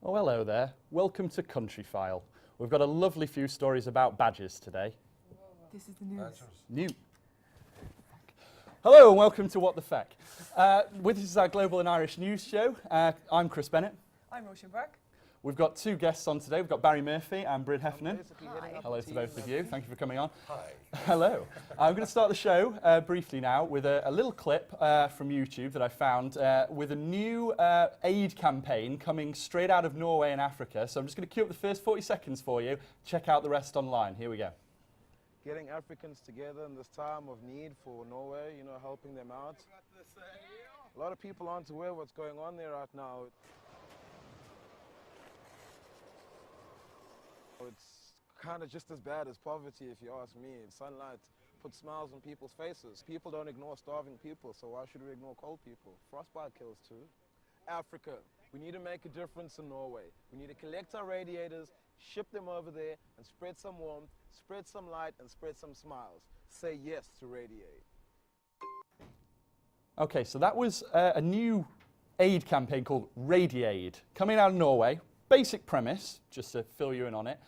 Oh, hello there. Welcome to Country File. We've got a lovely few stories about badgers today. This is the news. New. Hello and welcome to What the Feck. This is our Global and Irish News Show. I'm Chris Bennett. I'm Roisin Burke. We've got two guests on today. We've got Barry Murphy and Bryn Heffernan. Hi. Hello to both of you. Thank you for coming on. Hi. Hello. I'm going to start the show briefly now with a little clip from YouTube that I found with a new aid campaign coming straight out of Norway and Africa. So I'm just going to cue up the first 40 seconds for you. Check out the rest online. Here we go. Getting Africans together in this time of need for Norway, you know, helping them out. A lot of people aren't aware what's going on there right now. It's kind of just as bad as poverty, if you ask me. Sunlight puts smiles on people's faces. People don't ignore starving people, so why should we ignore cold people? Frostbite kills too. Africa, we need to make a difference in Norway. We need to collect our radiators, ship them over there, and spread some warmth, spread some light, and spread some smiles. Say yes to Radiate. Okay, so that was a new aid campaign called Radiate, coming out of Norway. Basic premise, just to fill you in on it.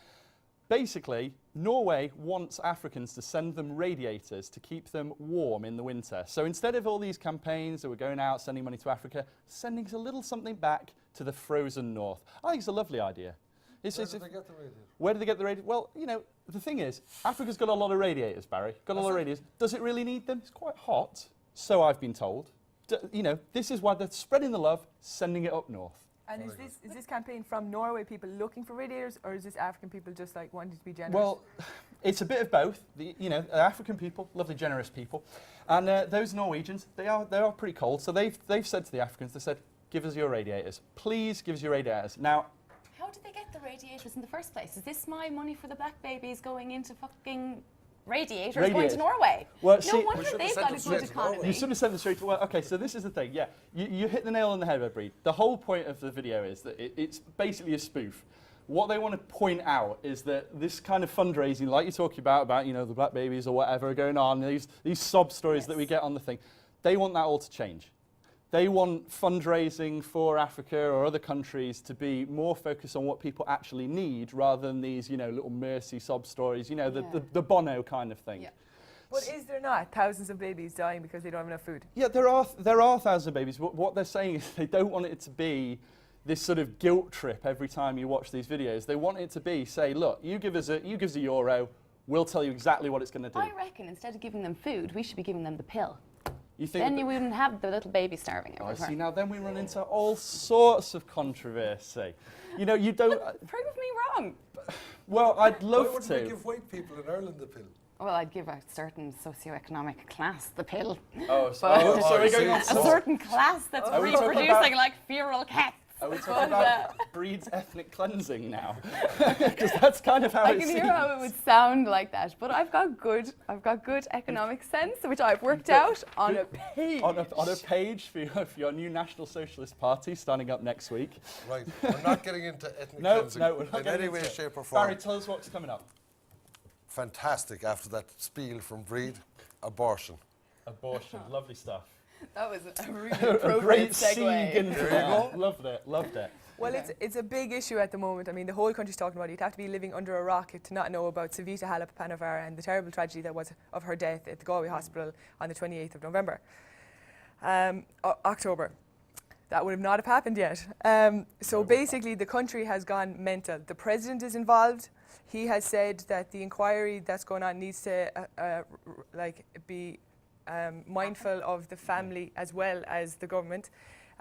Basically, Norway wants Africans to send them radiators to keep them warm in the winter. So instead of all these campaigns that were going out, sending money to Africa, sending a little something back to the frozen north. I think it's a lovely idea. Where did they get the radiator? Where do they get the radiators? Well, you know, the thing is, Africa's got a lot of radiators, Barry. Got a lot of radiators. Does it really need them? It's quite hot, so I've been told. You know, this is why they're spreading the love, sending it up north. And is this campaign from Norway people looking for radiators, or is this African people just like wanting to be generous? Well, it's a bit of both. You know, African people, lovely, generous people, and those Norwegians, they are pretty cold. So they've said to the Africans, they said, "Give us your radiators, please. Give us your radiators." Now, how did they get the radiators in the first place? Is this my money for the black babies going into fucking radiators going to Norway? Well, no wonder they've got a good economy. You should have sent them straight to. Well, okay, so this is the thing. Yeah, you hit the nail on the head, Breed. The whole point of the video is that it's basically a spoof. What they want to point out is that this kind of fundraising, like you're talking about you know the black babies or whatever are going on, these sob stories that we get on the thing, they want that all to change. They want fundraising for Africa or other countries to be more focused on what people actually need rather than these, you know, little mercy sob stories, you know, the Bono kind of thing. Yeah. But is there not thousands of babies dying because they don't have enough food? Yeah, there are thousands of babies. But what they're saying is they don't want it to be this sort of guilt trip every time you watch these videos. They want it to be, say, look, you give us a euro, we'll tell you exactly what it's going to do. I reckon instead of giving them food, we should be giving them the pill. You think then you wouldn't have the little baby starving everywhere. I see. Now then we run into all sorts of controversy. You know, you don't. Prove me wrong. Well, I'd love Why wouldn't to. they give white people in Ireland the pill? Well, I'd give a certain socio-economic class the pill. Oh, so But we're going on. a certain class that's Are we talking reproducing like feral cats. Are we talking about Breed's ethnic cleansing now? Because that's kind of how I it can seems. hear how it would sound like that, but I've got good economic sense, which I've worked out on a page. On a page for your new National Socialist Party starting up next week. Right. We're not getting into ethnic No, cleansing we're not in getting any way, into it. shape or form. Barry, tell us what's coming up. Fantastic after that spiel from Breed. Abortion. Abortion, lovely stuff. That was a really A appropriate great segue. segue into that. Loved it. Well, it's a big issue at the moment. I mean, the whole country's talking about it. You'd have to be living under a rock to not know about Savita Halappanavar and the terrible tragedy that was of her death at the Galway Hospital on the 28th of November. October. That would have not have happened yet. So basically, the country has gone mental. The president is involved. He has said that the inquiry that's going on needs to be mindful of the family as well as the government.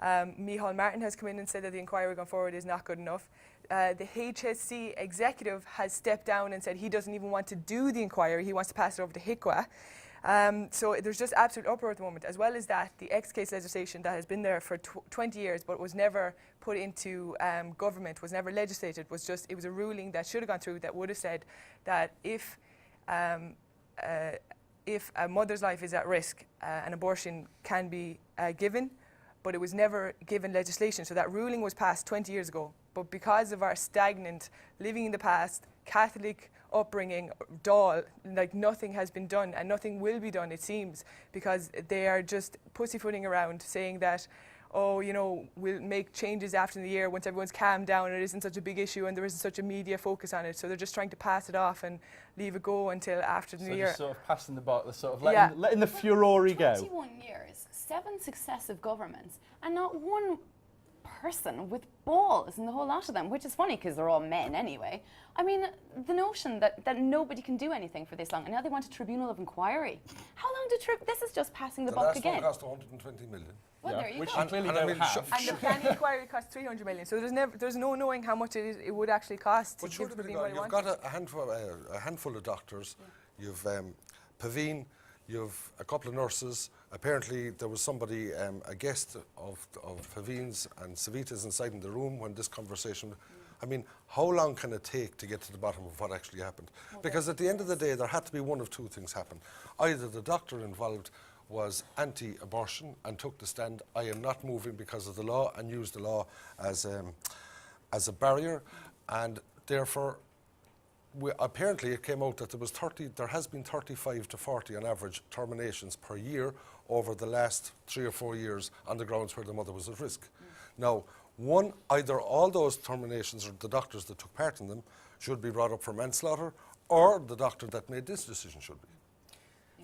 Micheál Martin has come in and said that the inquiry going forward is not good enough. The HSC executive has stepped down and said he doesn't even want to do the inquiry. He wants to pass it over to HICWA. So there's just absolute uproar at the moment. As well as that, the X-case legislation that has been there for 20 years but was never put into government, was never legislated, it was a ruling that should have gone through that would have said that if a mother's life is at risk, an abortion can be given, but it was never given legislation. So that ruling was passed 20 years ago. But because of our stagnant, living in the past, Catholic upbringing, Dáil, like nothing has been done and nothing will be done, it seems, because they are just pussyfooting around saying that oh, you know, we'll make changes after the year once everyone's calmed down and it isn't such a big issue and there isn't such a media focus on it. So they're just trying to pass it off and leave it go until after the new year. Just sort of passing the buck, sort of letting the furore go. 21 years, 7 successive governments, and not one person with balls in the whole lot of them, which is funny because they're all men anyway. I mean, the notion that nobody can do anything for this long, and now they want a tribunal of inquiry. How long did this is just passing the buck again. The last one cost 120 million. Well, there you which go. you clearly don't have. And the planning inquiry cost 300 million, so there's no knowing how much it would actually cost to But give sure, the what you've got a handful of doctors. You've Paveen, you've a couple of nurses. Apparently, there was somebody, a guest of Paveen's and Savita's inside in the room when this conversation. I mean, how long can it take to get to the bottom of what actually happened? Because at the end of the day, there had to be one of two things happen. Either the doctor involved was anti-abortion and took the stand, I am not moving because of the law, and used the law as a barrier, and therefore, apparently it came out that there has been 35 to 40 on average terminations per year over the last 3 or 4 years on the grounds where the mother was at risk. Now, either all those terminations or the doctors that took part in them should be brought up for manslaughter, or the doctor that made this decision should be.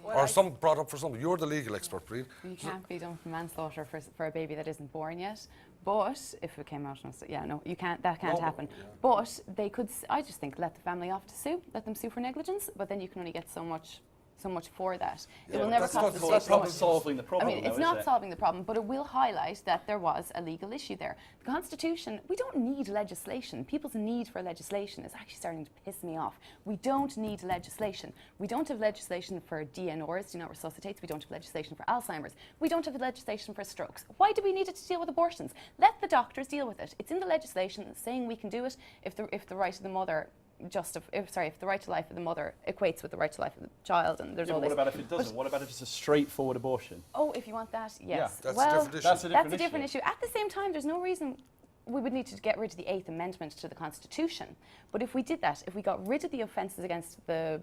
Well, or some brought up for something. You're the legal expert, Breed. You can't be done for manslaughter for a baby that isn't born yet. But if it came out, no, you can't. That can't happen. Yeah. But they could. I just think let the family off to sue. Let them sue for negligence. But then you can only get so much for that. Yeah, it will never cost the state so much. Solving the problem. I mean, it's not solving the problem, but it will highlight that there was a legal issue there. The Constitution, we don't need legislation. People's need for legislation is actually starting to piss me off. We don't need legislation. We don't have legislation for DNRs, do not resuscitates. We don't have legislation for Alzheimer's. We don't have legislation for strokes. Why do we need it to deal with abortions? Let the doctors deal with it. It's in the legislation saying we can do it if the right of the mother if the right to life of the mother equates with the right to life of the child, and there's all this. What about if it doesn't? What about if it's a straightforward abortion? Oh, if you want that, yes. Yeah, that's a different issue. At the same time, there's no reason we would need to get rid of the 8th Amendment to the Constitution. But if we did that, if we got rid of the Offences Against the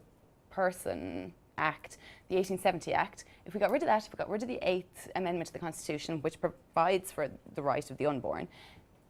Person Act, the 1870 Act, if we got rid of that, if we got rid of the 8th Amendment to the Constitution, which provides for the right of the unborn,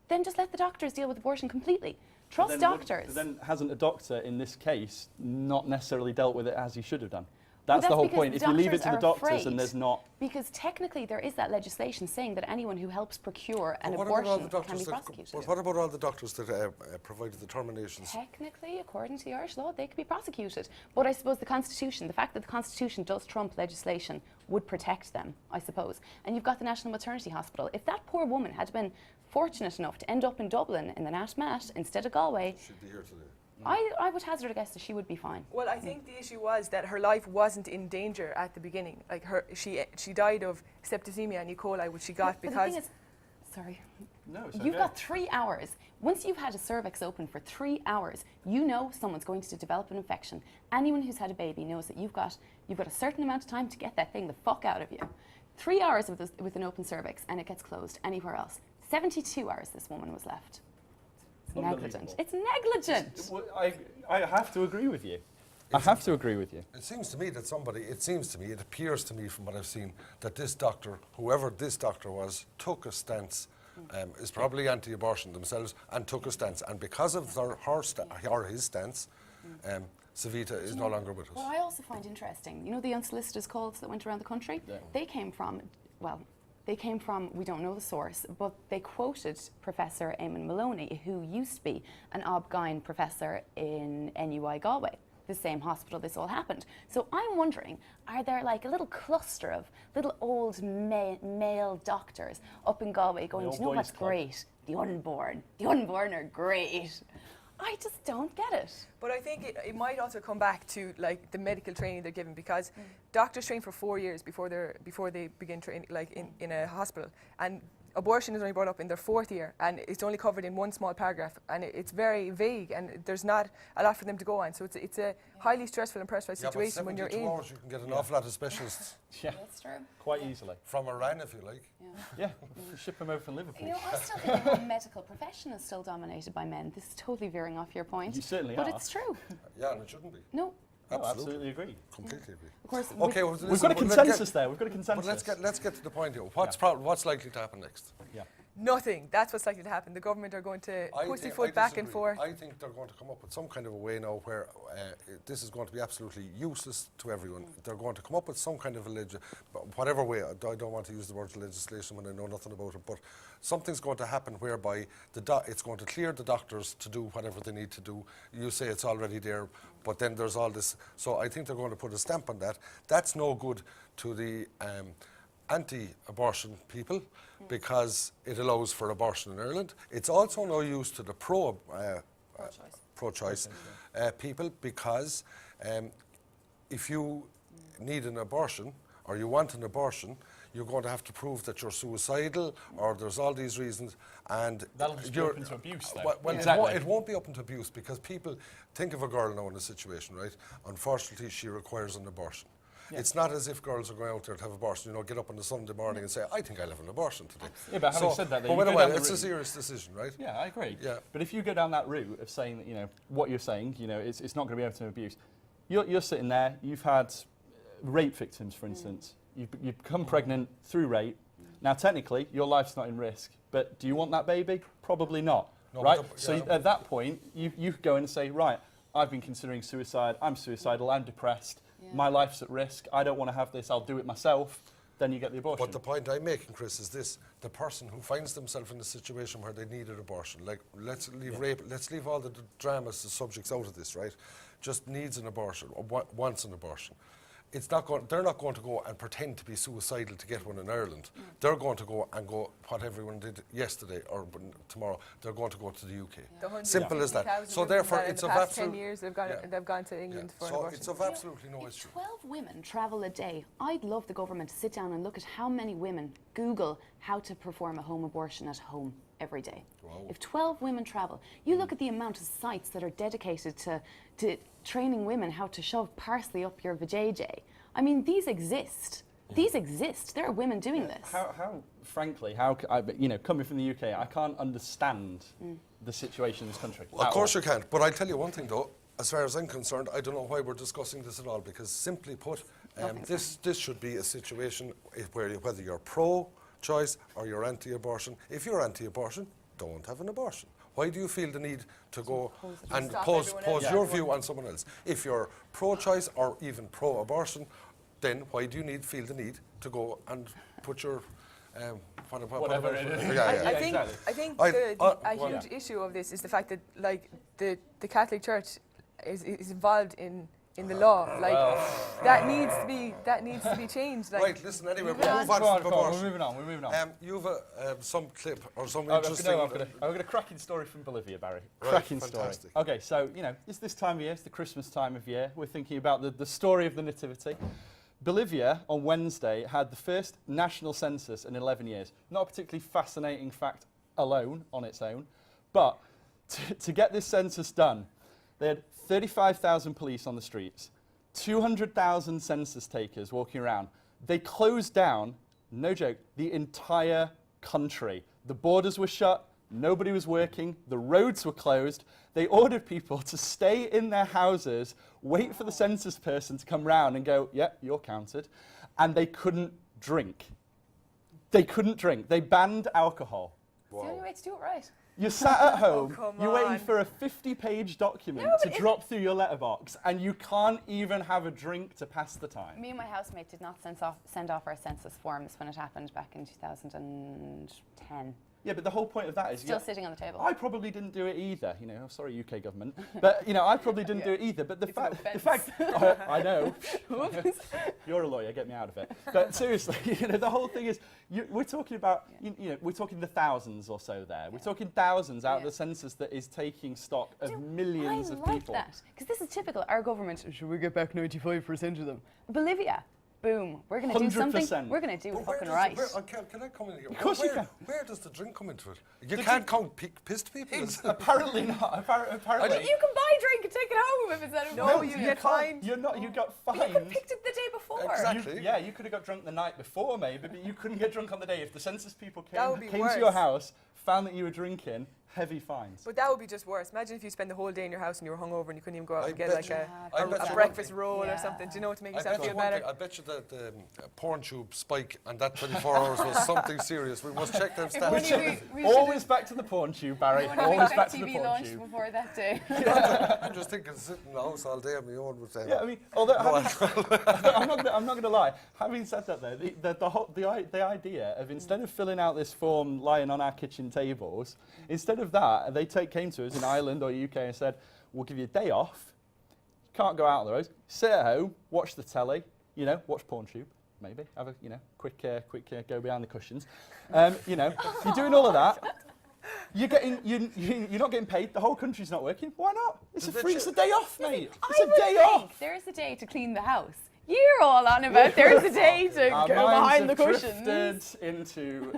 then just let the doctors deal with abortion completely. Trust doctors. Then hasn't a doctor in this case not necessarily dealt with it as he should have done? That's the whole point. If you leave it to the doctors and there's not... Because technically there is that legislation saying that anyone who helps procure an abortion can be prosecuted. But what about all the doctors that provided the terminations? Technically, according to the Irish law, they could be prosecuted. But I suppose the Constitution, the fact that the Constitution does trump legislation would protect them, I suppose. And you've got the National Maternity Hospital. If that poor woman had been fortunate enough to end up in Dublin in the Nat Mat instead of Galway, She'd be here today. I would hazard a guess that she would be fine. Well, I think the issue was that her life wasn't in danger at the beginning. Like she died of septicemia and E. coli, which she got because... But the thing is, sorry. No, it's You've got 3 hours. Once you've had a cervix open for 3 hours, you know someone's going to develop an infection. Anyone who's had a baby knows that you've got a certain amount of time to get that thing the fuck out of you. 3 hours with an open cervix and it gets closed anywhere else. 72 hours this woman was left. It's negligent. It's negligent. I have to agree with you. I have to agree with you. It seems to me that it appears to me from what I've seen, that this doctor, whoever this doctor was, took a stance, is probably anti-abortion themselves, and took a stance. And because of his stance, Savita is no longer with us. What I also find interesting, you know the unsolicited calls that went around the country? Yeah. They came from, we don't know the source, but they quoted Professor Eamon Maloney, who used to be an Ob-Gyn professor in NUI Galway, the same hospital this all happened. So I'm wondering, are there like a little cluster of little old male doctors up in Galway going, do you know what's great? The unborn. The unborn are great. I just don't get it. But I think it might also come back to like the medical training they're given, because doctors train for 4 years before they begin training, like in a hospital, and abortion is only brought up in their 4th year, and it's only covered in one small paragraph, and it's very vague, and there's not a lot for them to go on. So it's a highly stressful and pressurized situation when you're in. 72 hours, you can get an awful lot of specialists. Yeah, that's true. Quite easily. From Iran, if you like. Yeah, ship them over from Liverpool. You know, I still think the medical profession is still dominated by men. This is totally veering off your point. You certainly but are. But it's true. Yeah, and it shouldn't be. No. Oh, absolutely agree. Completely agree. Of course, Okay, well, We've listen, got a but consensus there. We've got a consensus. But let's get to the point here. What's likely to happen next? Yeah. Nothing. That's what's likely to happen. The government are going to pussyfoot back and disagree. forth. I think they're going to come up with some kind of a way now where this is going to be absolutely useless to everyone. They're going to come up with some kind of a whatever way. I don't want to use the word legislation when I know nothing about it, but something's going to happen whereby it's going to clear the doctors to do whatever they need to do. You say it's already there, but then there's all this. So I think they're going to put a stamp on that. That's no good to the anti-abortion people because it allows for abortion in Ireland. It's also no use to the pro-choice people because if you need an abortion or you want an abortion, you're going to have to prove that you're suicidal or there's all these reasons. And that'll just be open to abuse then. Well, exactly. it won't be open to abuse because people think of a girl now in a situation, right? Unfortunately, she requires an abortion. Yeah. It's not as if girls are going out there to have abortion, get up on a Sunday morning and say, I think I'll have an abortion today. Yeah, but having said that, it's a serious decision, right? Yeah, I agree. Yeah. But if you go down that route of saying that, what you're saying, it's not going to be open to abuse, you're sitting there, you've had rape victims, for instance. You've become pregnant through rape. Now, technically, your life's not in risk, but do you want that baby? Probably not, right? At that point, you go in and say, right, I've been considering suicide, I'm suicidal, I'm depressed, my life's at risk, I don't want to have this, I'll do it myself, then you get the abortion. But the point I'm making, Chris, is this. The person who finds themselves in a situation where they need an abortion, like let's leave rape, let's leave all the dramas, the subjects out of this, right? Just needs an abortion, or wants an abortion. They're not going to go and pretend to be suicidal to get one in Ireland. They're going to go what everyone did yesterday or tomorrow. They're going to go to the UK. Simple as that. So therefore, it's of absolute. 10 years they've gone to England for an so abortion. it's of absolutely no issue. 12 women travel a day. I'd love the government to sit down and look at how many women Google how to perform a home abortion at home every day. Wow. If 12 women travel, you look at the amount of sites that are dedicated to training women how to shove parsley up your vajayjay. I mean, these exist. These exist. There are women doing this. Frankly, coming from the UK, I can't understand the situation in this country. Well, of course you can't. But I'll tell you one thing, though. As far as I'm concerned, I don't know why we're discussing this at all, because simply put, this should be a situation where whether you're pro-choice or you're anti-abortion. If you're anti-abortion, don't have an abortion. Why do you feel the need to go and pose your view on someone else? If you're pro-choice or even pro-abortion, then why do you feel the need to go and put your whatever it is? I think a huge issue of this is the fact that the Catholic Church is involved in the law. That needs to be changed. Right, listen, anyway, we'll move on from abortion. We're moving on. You've some clip or some interesting... I've got a cracking story from Bolivia, Barry. Right, cracking fantastic. Story. Okay, so, it's this time of year, it's the Christmas time of year. We're thinking about the story of the Nativity. Bolivia, on Wednesday, had the first national census in 11 years. Not a particularly fascinating fact alone, on its own, but to get this census done, they had 35,000 police on the streets, 200,000 census takers walking around. They closed down, no joke, the entire country. The borders were shut, nobody was working, the roads were closed. They ordered people to stay in their houses, wait for the census person to come round and go, yep, you're counted. And they couldn't drink. They couldn't drink. They banned alcohol. It's the only way to do it right. You're sat at home, you're waiting on. for a 50-page document to drop through your letterbox, and you can't even have a drink to pass the time. Me and my housemate did not send off our census forms when it happened back in 2010. Yeah, but the whole point of that is... Still sitting on the table. I probably didn't do it either, sorry UK government, but I probably didn't do it either, but the fact I know, you're a lawyer, get me out of it. But seriously, the whole thing is, we're talking about, we're talking the thousands or so there. We're talking thousands out of the census that is taking stock of millions of people. I like that, because this is typical. Our government, should we get back 95% of them? Bolivia. Boom. We're going to do something. We're going to do fucking right. Can I come in here? Of course you can. Where does the drink come into it? You can't count pissed people? Apparently not. Apparently. You can buy a drink and take it home if it's out of No, you get fined. You got fined. You could have picked it the day before. Exactly. You could have got drunk the night before maybe, but you couldn't get drunk on the day. If the census people came to worse. your house, found that you were drinking, heavy fines. But that would be just worse. Imagine if you spend the whole day in your house and you were hungover and you couldn't even go out I and get bet like you- a, I a, bet a you breakfast one roll or Yeah. something, do you know, to make I yourself bet, feel you one better. thing, I bet you that the porn tube spike and that 24 hours was something serious. We must check them If only stats. we Always back to the porn tube, Barry. If only Always Feck back to the TV porn launched tube. before that day. I'm just thinking sitting in the house all day on my own with Yeah, I mean, although I'm not going to lie. Having said that, though, the idea of instead of filling out this form lying on our kitchen tables, instead of that, they came to us in Ireland or UK and said, "We'll give you a day off. You can't go out on the road. Sit at home, watch the telly. You know, watch PornTube, maybe have a quick go behind the cushions. You're doing all of that." You're not getting paid. The whole country's not working. Why not? It's a day off, mate. It's a day off. There is a day to clean the house. You're all on about there's a day to Our go minds behind the have cushions. drifted into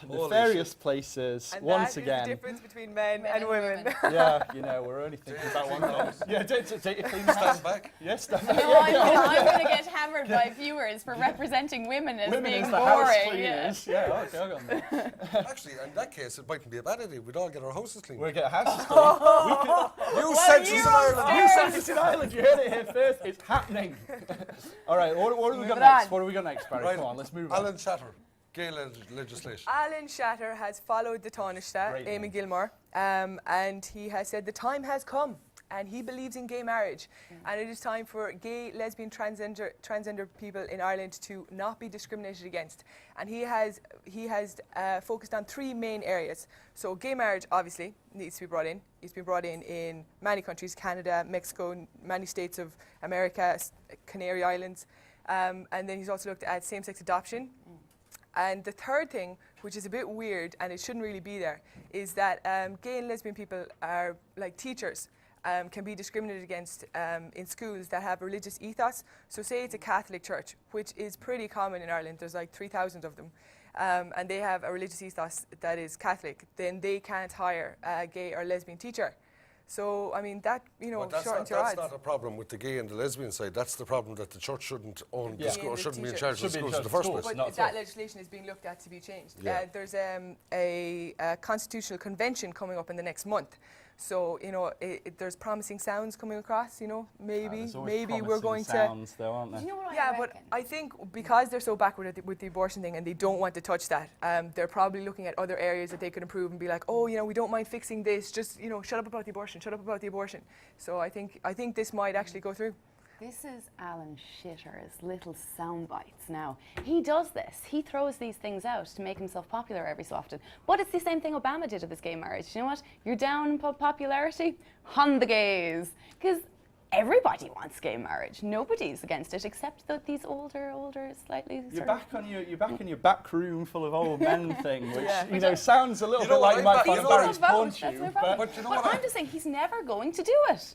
Holy nefarious places And once that is again. the difference between men Men and and women. women. Yeah, we're only thinking about one thing. Yeah, take your clean the house. Stand back. Yes, stand No, back. I'm going to get hammered by viewers for representing women as Women being as the house boring. Yeah. cleaners. Yeah, okay, I got that. Actually, in that case, it mightn't be a bad idea. We'd all get our houses cleaned. We'll get a house clean. New census in Ireland. New census in Ireland. You heard it here first. It's happening. All right, what have we got Moving next? on. What have we got next, Barry? Right. Come on, let's move on. Alan Shatter, gay legislation. Alan Shatter has followed the Taoiseach, Great name. Eamon Gilmore, and he has said the time has come and he believes in gay marriage and it is time for gay, lesbian, transgender people in Ireland to not be discriminated against. And he has focused on three main areas. So gay marriage obviously needs to be brought in. It's been brought in many countries, Canada, Mexico, many states of America, Canary Islands. And then he's also looked at same-sex adoption. And the third thing, which is a bit weird and it shouldn't really be there, is that gay and lesbian people are like teachers. Can be discriminated against in schools that have religious ethos. So say it's a Catholic church, which is pretty common in Ireland. There's like 3,000 of them. And they have a religious ethos that is Catholic. Then they can't hire a gay or lesbian teacher. So, I mean, that, But that's shortens your odds. not a problem with the gay and the lesbian side. That's the problem that the church shouldn't own the Yeah. school, or And the shouldn't be in teacher. charge of the Should be in schools in the charge of first schools. place. Not But at that all. legislation is being looked at to be changed. Yeah. There's a constitutional convention coming up in the next month. So, there's promising sounds coming across, maybe There's always we're promising going sounds, though, aren't Do there? you know what Yeah, I but reckon? I think because they're so backward with the abortion thing and they don't want to touch that, they're probably looking at other areas that they could improve and be like, oh, we don't mind fixing this, just, shut up about the abortion, shut up about the abortion. So I think this might actually go through. This is Alan Shitter's little sound bites now. He does this. He throws these things out to make himself popular every so often. But it's the same thing Obama did with his gay marriage. You know what? You're down in popularity? Hun the gays. Because everybody wants gay marriage. Nobody's against it except these older, slightly You're sort of- back in your back room full of old men thing, which Yeah. sounds a little You know bit what, like you might I'm find back- on Barry's Vote, porn that's no tube. problem. But you know But what? I'm just saying he's never going to do it.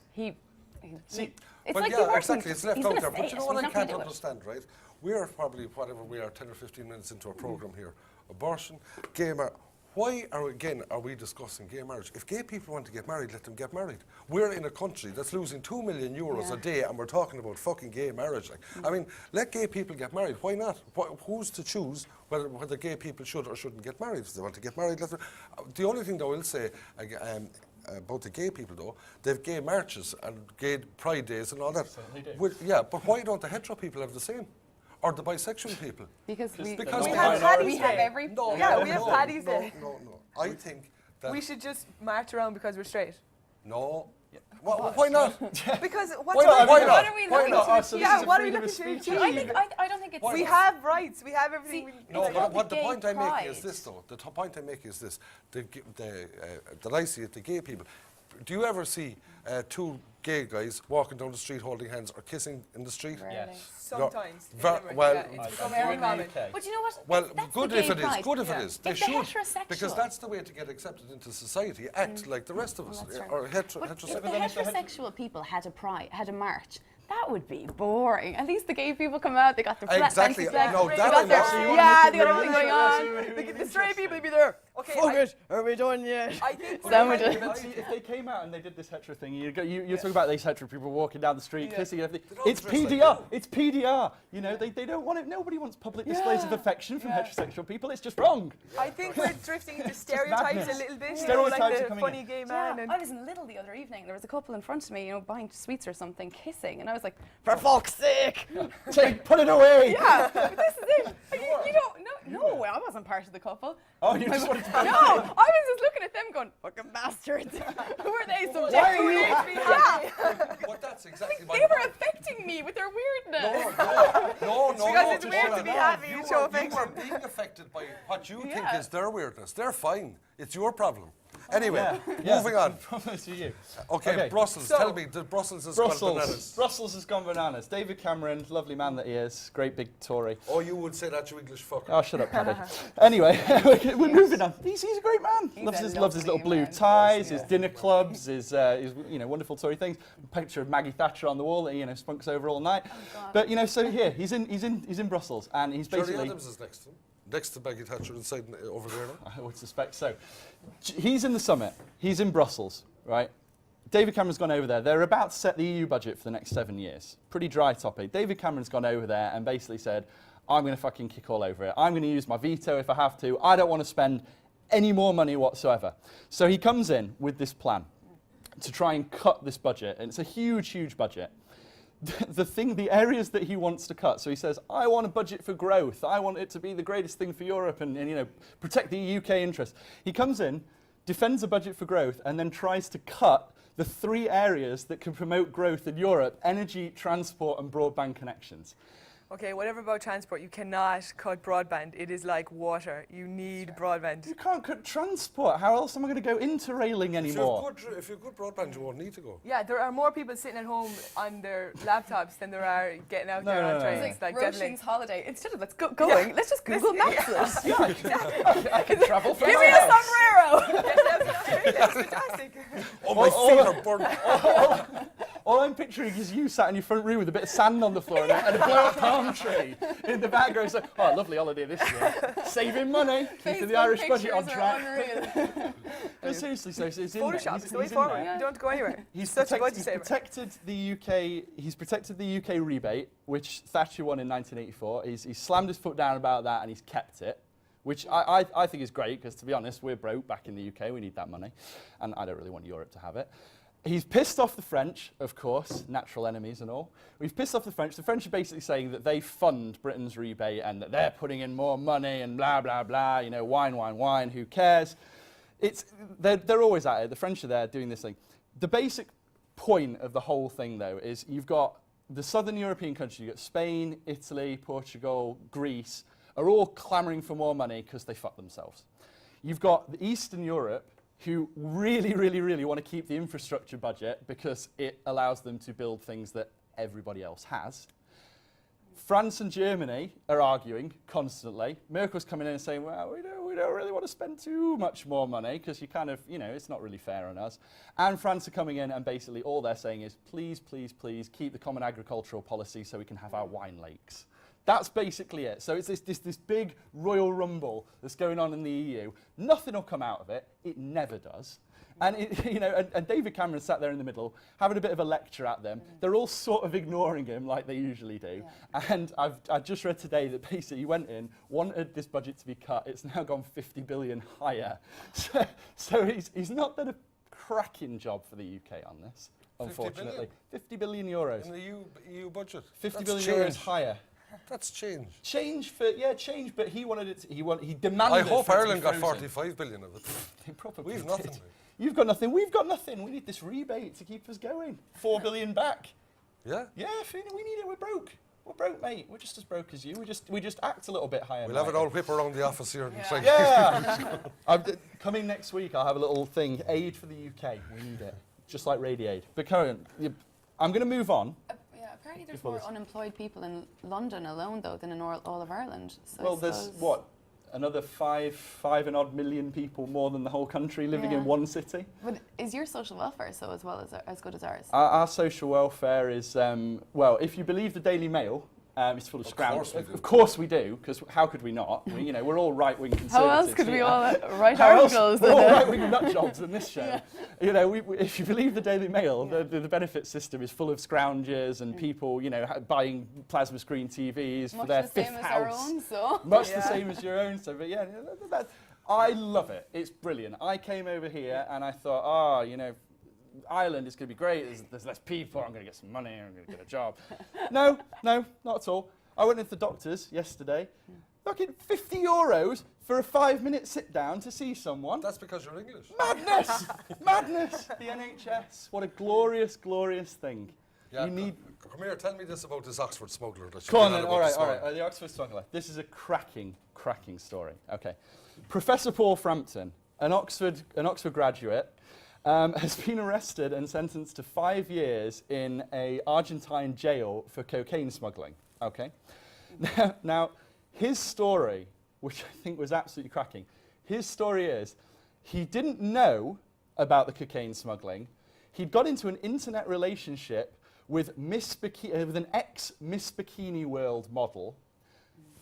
See, It's But like yeah, the abortion. exactly. It's left He's out gonna there. say But you know it. what He's I not gonna can't do it. understand, right? We are probably, whatever we are, 10 or 15 minutes into a program here. Abortion, gay marriage. Why are we discussing gay marriage? If gay people want to get married, let them get married. We're in a country that's losing €2 million a day, and we're talking about fucking gay marriage. I mean, let gay people get married. Why not? Who's to choose whether gay people should or shouldn't get married? If they want to get married, let them. The only thing that I will say about the gay people, though, they've gay marches and gay pride days and all that. Certainly do. But why don't the hetero people have the same? Or the bisexual people? Because Because We we have have Paddy's we have Day. every. No, Yeah, no, we have no, Paddy's no, Day. No. I think that We should just march around because we're straight. no. Why not? Because Why not? What are we Why looking not? to Oh, so this Yeah, is a what are we freedom of looking to speech achieve? issue. I don't think it's. We have rights. We have everything. See, we No, It's but called what the the gay point I make is pride. this, though. The point I make is this: that I see it, the gay people. Do you ever see two gay guys walking down the street holding hands or kissing in the street? Rarely. Yes. Sometimes. Ver- Anyway, well, yeah, it's become I very do in the common. UK. But you know what? Well, That's good the if gay it is. pride. Good if Yeah. it is. They If they're should, heterosexual. because that's the way to get accepted into society. Act like the rest of us, That's right. or But heterosexual. if the then if the heterosexual people had a march, that would be boring. At least the gay people come out, they got their flat Exactly. fancy flags, No, they that got I their, know. yeah, they got Yeah, everything yeah, going yeah, on. yeah, The straight people would be there. Okay, Fuck it, are we done yet? I think Sandwiches. But see, if they came out and they did this hetero thing, you're talking about these hetero people walking down the street, kissing everything. They're all It's dressed like PDR. you. It's PDR. You know, they don't want it. Nobody wants public displays of affection from heterosexual people. It's just wrong. I think we're drifting into stereotypes madness. a little bit. You know, Stereotypes like are the coming funny in. gay Yeah, man. And I was in Lidl the other evening. There was a couple in front of me, you know, buying sweets or something, kissing, and I was like, For fuck's sake! Put it away. yeah, but this is it. You don't. No, I wasn't part of the couple. Oh, you just wanted to. No, I was just looking at them going, fucking bastards. Who are they subject Why to? are you Yeah. But that's exactly my They were point. affecting me with their weirdness. No. because it's no, weird Paula, to be no. happy You and show are affection. being affected by what you think Yeah. is their weirdness. They're fine. It's your problem. Anyway, Yeah. moving on. Promise to you. Okay, Brussels. So- Tell me, Brussels has gone bananas. Brussels has gone bananas. David Cameron, lovely man that he is, great big Tory. Oh, you would say that, you English fucker. Oh, shut up, Paddy. Anyway, we're moving on. He's a great man. He's Loves a his lovely little blue man. ties, his dinner clubs, his wonderful Tory things. Picture of Maggie Thatcher on the wall that he spunks over all night. But so here he's in Brussels, and he's Shirley basically. Adams is next to him. Next to Maggie Thatcher inside over there now. I would suspect so. He's in the summit. He's in Brussels, right? David Cameron's gone over there. They're about to set the EU budget for the next 7 years. Pretty dry topic. David Cameron's gone over there and basically said, I'm going to fucking kick all over it. I'm going to use my veto if I have to. I don't want to spend any more money whatsoever. So he comes in with this plan to try and cut this budget. And it's a huge, huge budget. The areas that he wants to cut. So he says, I want a budget for growth. I want it to be the greatest thing for Europe and protect the UK interest. He comes in, defends a budget for growth, and then tries to cut the 3 areas that can promote growth in Europe: energy, transport, and broadband connections. Okay, whatever about transport, you cannot cut broadband. It is like water. You need broadband. You can't cut transport. How else am I going to go interrailing anymore? If you've good broadband, you won't need to go. Yeah, there are more people sitting at home on their laptops than there are getting out there on no. trains. It's like definitely. Roisin's holiday. Instead of let's go going, let's just Google Maps it. I can travel from Give me a sombrero. That's fantastic. Oh, my feet are burning. All I'm picturing is you sat in your front room with a bit of sand on the floor and a blow-up palm tree in the background. So, oh, lovely holiday this year. Saving money, keeping the Irish budget on track. No, seriously, so it's in there. Photoshop He's- is the way he's in forward. there. You don't have to go anywhere. He's Such a budget he's saver. protected the UK. He's protected the UK rebate, which Thatcher won in 1984. He's slammed his foot down about that, and he's kept it, which I think is great because, to be honest, we're broke back in the UK. We need that money, and I don't really want Europe to have it. He's pissed off the French, of course, natural enemies and all. We've pissed off the French. The French are basically saying that they fund Britain's rebate and that they're putting in more money and blah, blah, blah. You know, wine, who cares? They're always at it. The French are there doing this thing. The basic point of the whole thing, though, is you've got the southern European countries. You've got Spain, Italy, Portugal, Greece, are all clamouring for more money because they fuck themselves. You've got the Eastern Europe, who really, really, really want to keep the infrastructure budget because it allows them to build things that everybody else has. France and Germany are arguing constantly. Merkel's coming in and saying, well, we don't really want to spend too much more money because you kind of, it's not really fair on us. And France are coming in and basically all they're saying is, please, please, please keep the common agricultural policy so we can have our wine lakes. That's basically it. So it's this big royal rumble that's going on in the EU. Nothing will come out of it. It never does. And and David Cameron sat there in the middle, having a bit of a lecture at them. They're all sort of ignoring him like they usually do. Yeah. And I just read today that basically he went in, wanted this budget to be cut. It's now gone 50 billion higher. So he's not done a cracking job for the UK on this, unfortunately. 50 billion euros. In the EU budget. 50 That's billion euros change. higher. That's change. Change, but he wanted it. He demanded. I hope for it to be Ireland got frozen. 45 billion of it. They probably We've did. nothing. You've got nothing. We've got nothing. We need this rebate to keep us going. 4 billion back. Yeah. Yeah, we need it. We're broke. We're broke, mate. We're just as broke as you. We just act a little bit higher. We'll have an old whip around the office here. And Yeah. Coming next week, I'll have a little thing. Aid for the UK. We need it. Just like Radiaid. But Karen, I'm going to move on. Apparently there's more unemployed people in London alone, though, than in all of Ireland. So well, there's what? Another 5 and odd million people more than the whole country living in one city. But is your social welfare so as good as ours? Our social welfare is, well, if you believe the Daily Mail, It's full of scrounge. course we do. Of course we do, because how could we not? We're all right-wing conservatives. How else could we here. all write How else? articles? We're all right-wing nut jobs in this show. If you believe the Daily Mail, the benefit system is full of scroungers and people, buying plasma screen TVs for Much their the same fifth as house. our own, so. Much the same as your own. So, but yeah, I love it. It's brilliant. I came over here and I thought, Ireland is going to be great. There's less people. I'm going to get some money. I'm going to get a job. No, not at all. I went into the doctor's yesterday. Fucking €50 for a 5-minute sit down to see someone. That's because you're English. Madness! Madness! The NHS. What a glorious, glorious thing. Yeah, You need. come here, tell me this about this Oxford smuggler. That you Come on read then. about All right, this all morning. right. The Oxford smuggler. This is a cracking story. Okay. Professor Paul Frampton, an Oxford graduate, has been arrested and sentenced to 5 years in a Argentine jail for cocaine smuggling. Okay. Now, his story, which I think was absolutely cracking, his story is he didn't know about the cocaine smuggling. He'd got into an internet relationship with with an ex-Miss Bikini World model,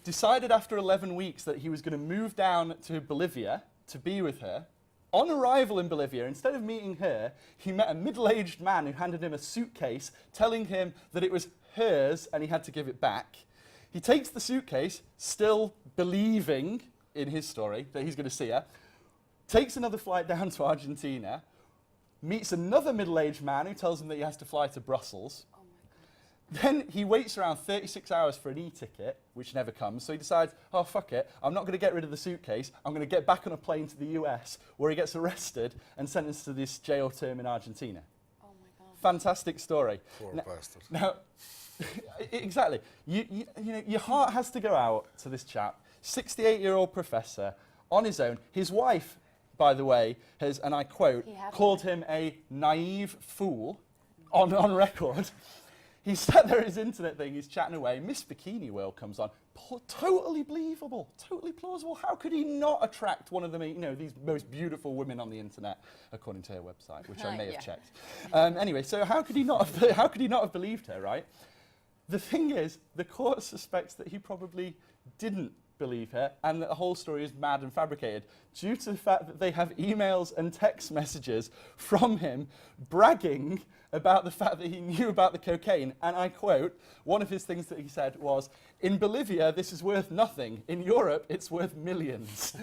decided after 11 weeks that he was going to move down to Bolivia to be with her. On arrival in Bolivia, instead of meeting her, he met a middle-aged man who handed him a suitcase, telling him that it was hers and he had to give it back. He takes the suitcase, still believing in his story that he's going to see her, takes another flight down to Argentina, meets another middle-aged man who tells him that he has to fly to Brussels. Oh my God. Then he waits around 36 hours for an e-ticket, which never comes, so he decides, oh, fuck it, I'm not going to get rid of the suitcase, I'm going to get back on a plane to the US, where he gets arrested and sentenced to this jail term in Argentina. Oh my God. Fantastic story. Poor bastard. Now, exactly. Your heart has to go out to this chap, 68-year-old professor, on his own. His wife, by the way, has, and I quote, called him a naive fool on record. He's sat there at his internet thing, he's chatting away, Miss Bikini World comes on. Totally believable, totally plausible. How could he not attract one of the these most beautiful women on the internet, according to her website, which I may have checked. Anyway, so how could he not have believed her, right? The thing is, the court suspects that he probably didn't believe her and that the whole story is mad and fabricated due to the fact that they have emails and text messages from him bragging about the fact that he knew about the cocaine. And I quote, one of his things that he said was, in Bolivia, this is worth nothing. In Europe, it's worth millions.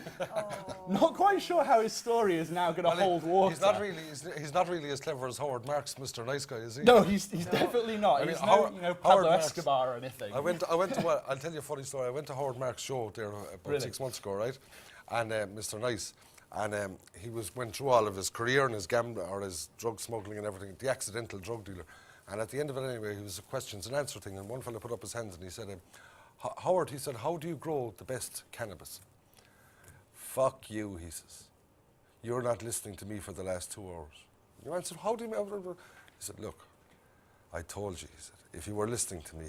Not quite sure how his story is now going to hold water. He's not really as clever as Howard Marks, Mr. Nice Guy, is he? No, he's definitely not. I mean, he's no Pablo Howard Marks- Escobar or anything. I went to, well, I'll tell you a funny story. I went to Howard Marks' show there about Really? 6 months ago, right? And Mr. Nice, and he went through all of his career and his gambling or his drug smuggling and everything, the accidental drug dealer. And at the end of it anyway, he was a questions and answer thing, and one fella put up his hands and he said, Howard, he said, how do you grow the best cannabis? Fuck you, he says. You're not listening to me for the last 2 hours. You answered, how do you mean? He said, look, I told you, he said, if you were listening to me,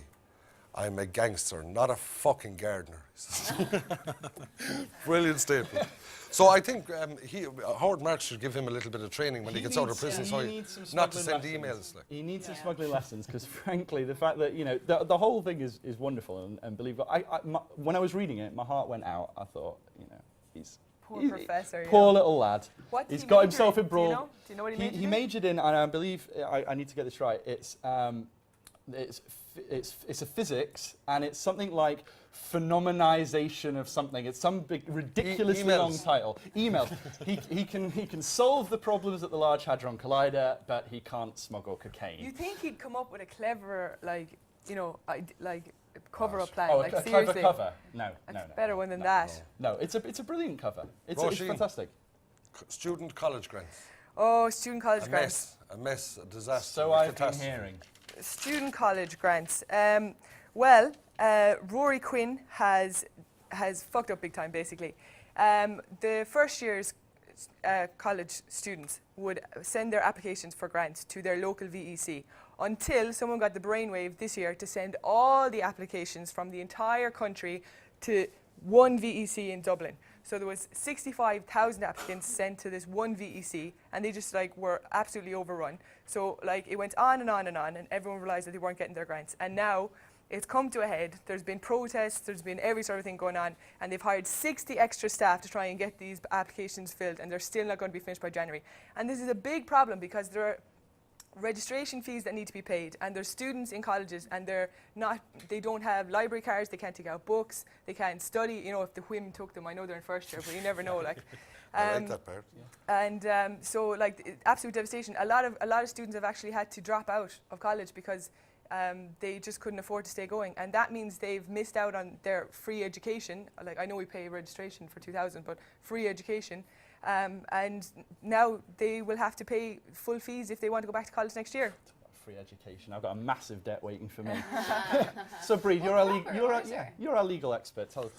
I'm a gangster, not a fucking gardener. He says. Brilliant statement. So I think Howard Marks should give him a little bit of training when he gets out of prison, so not to send emails. Like. He needs some smuggling lessons because, frankly, the fact that the whole thing is wonderful and believable. When I was reading it, my heart went out. I thought, he's Poor professor. poor little lad. What did He's he got major himself in? embroiled. Do you know what he majored in? He majored in, and I believe I need to get this right. It's a physics, and it's something like phenomenization of something. It's some big, ridiculously long title. Emails. he can solve the problems at the Large Hadron Collider, but he can't smuggle cocaine. You think he'd come up with a clever, cover-up plan? Oh, like, a seriously. clever cover? No. Better one than that. No, it's a brilliant cover. It's Roisin, fantastic. Student college grants. Oh, student college grants. A mess, a disaster. So I've been hearing. Student college grants. Rory Quinn has fucked up big time, basically. The first year's college students would send their applications for grants to their local VEC until someone got the brainwave this year to send all the applications from the entire country to one VEC in Dublin. So there was 65,000 applicants sent to this one VEC, and they just were absolutely overrun. So it went on and on and on, and everyone realised that they weren't getting their grants. And now It's come to a head. There's been protests, there's been every sort of thing going on, and they've hired 60 extra staff to try and get these applications filled, and they're still not going to be finished by January. And this is a big problem because there are registration fees that need to be paid, and there's students in colleges and they don't have library cards, they can't take out books, they can't study, you know, if the whim took them. I know they're in first year, but you never know, like. I like that part. And so, like, absolute devastation. A lot of students have actually had to drop out of college because they just couldn't afford to stay going, and that means they've missed out on their free education. Like, I know we pay registration for 2,000, but free education. And now they will have to pay full fees if they want to go back to college next year. Free education. I've got a massive debt waiting for me. So, Breed, you're our legal expert. Tell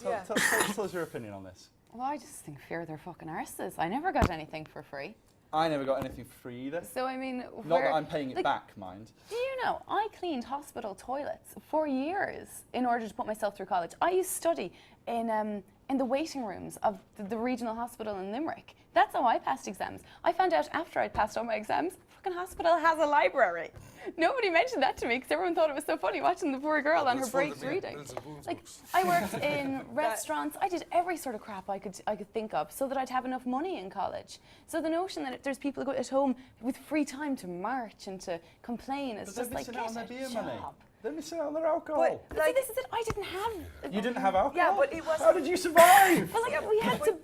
us your opinion on this. Well, I just think fear their fucking arses. I never got anything for free. I never got anything for free either. So, I mean, not that I'm paying it back, mind. Do you know, I cleaned hospital toilets for years in order to put myself through college. I used to study in the waiting rooms of the regional hospital in Limerick. That's how I passed exams. I found out after I'd passed all my exams, the fucking hospital has a library. Nobody mentioned that to me because everyone thought it was so funny watching the poor girl on her breaks reading. Like, I worked in restaurants. I did every sort of crap I could think of so that I'd have enough money in college. So the notion that there's people who go at home with free time to march and to complain is just like, get a job. They're missing out on their alcohol. But like, this is it. I didn't have. You didn't have alcohol? Yeah, but it was. How did you survive? Well, like, we had to.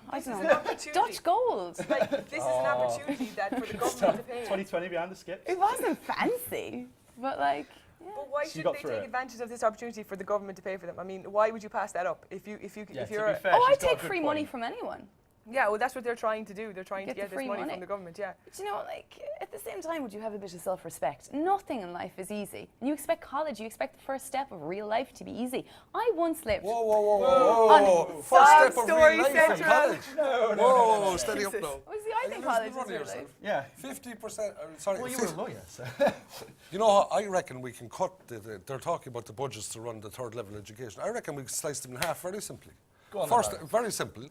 I don't know. Dutch gold. Like, this is an opportunity that for the government to pay. 2020 behind the skips. It wasn't fancy, but like. Yeah. But why should they take advantage of this opportunity for the government to pay for them? I mean, why would you pass that up if you're? To be fair, I she's got a take good free point. money from anyone. Yeah, well, that's what they're trying to do. They're trying to Get get the this free money money. from the government. Yeah. But you know, like, at the same time, would you have a bit of self-respect? Nothing in life is easy. And you expect college, you expect the first step of real life to be easy. I once lived. Whoa. First step of real life in college. No. Whoa, steady up now. Well, see, I think college is real life. Yeah. 50%, sorry. Well, you were a lawyer, so. You know, I reckon we can cut, they're talking about the budgets to run the third level education. I reckon we can slice them in half very simply. Go on, First, Barry. very simple.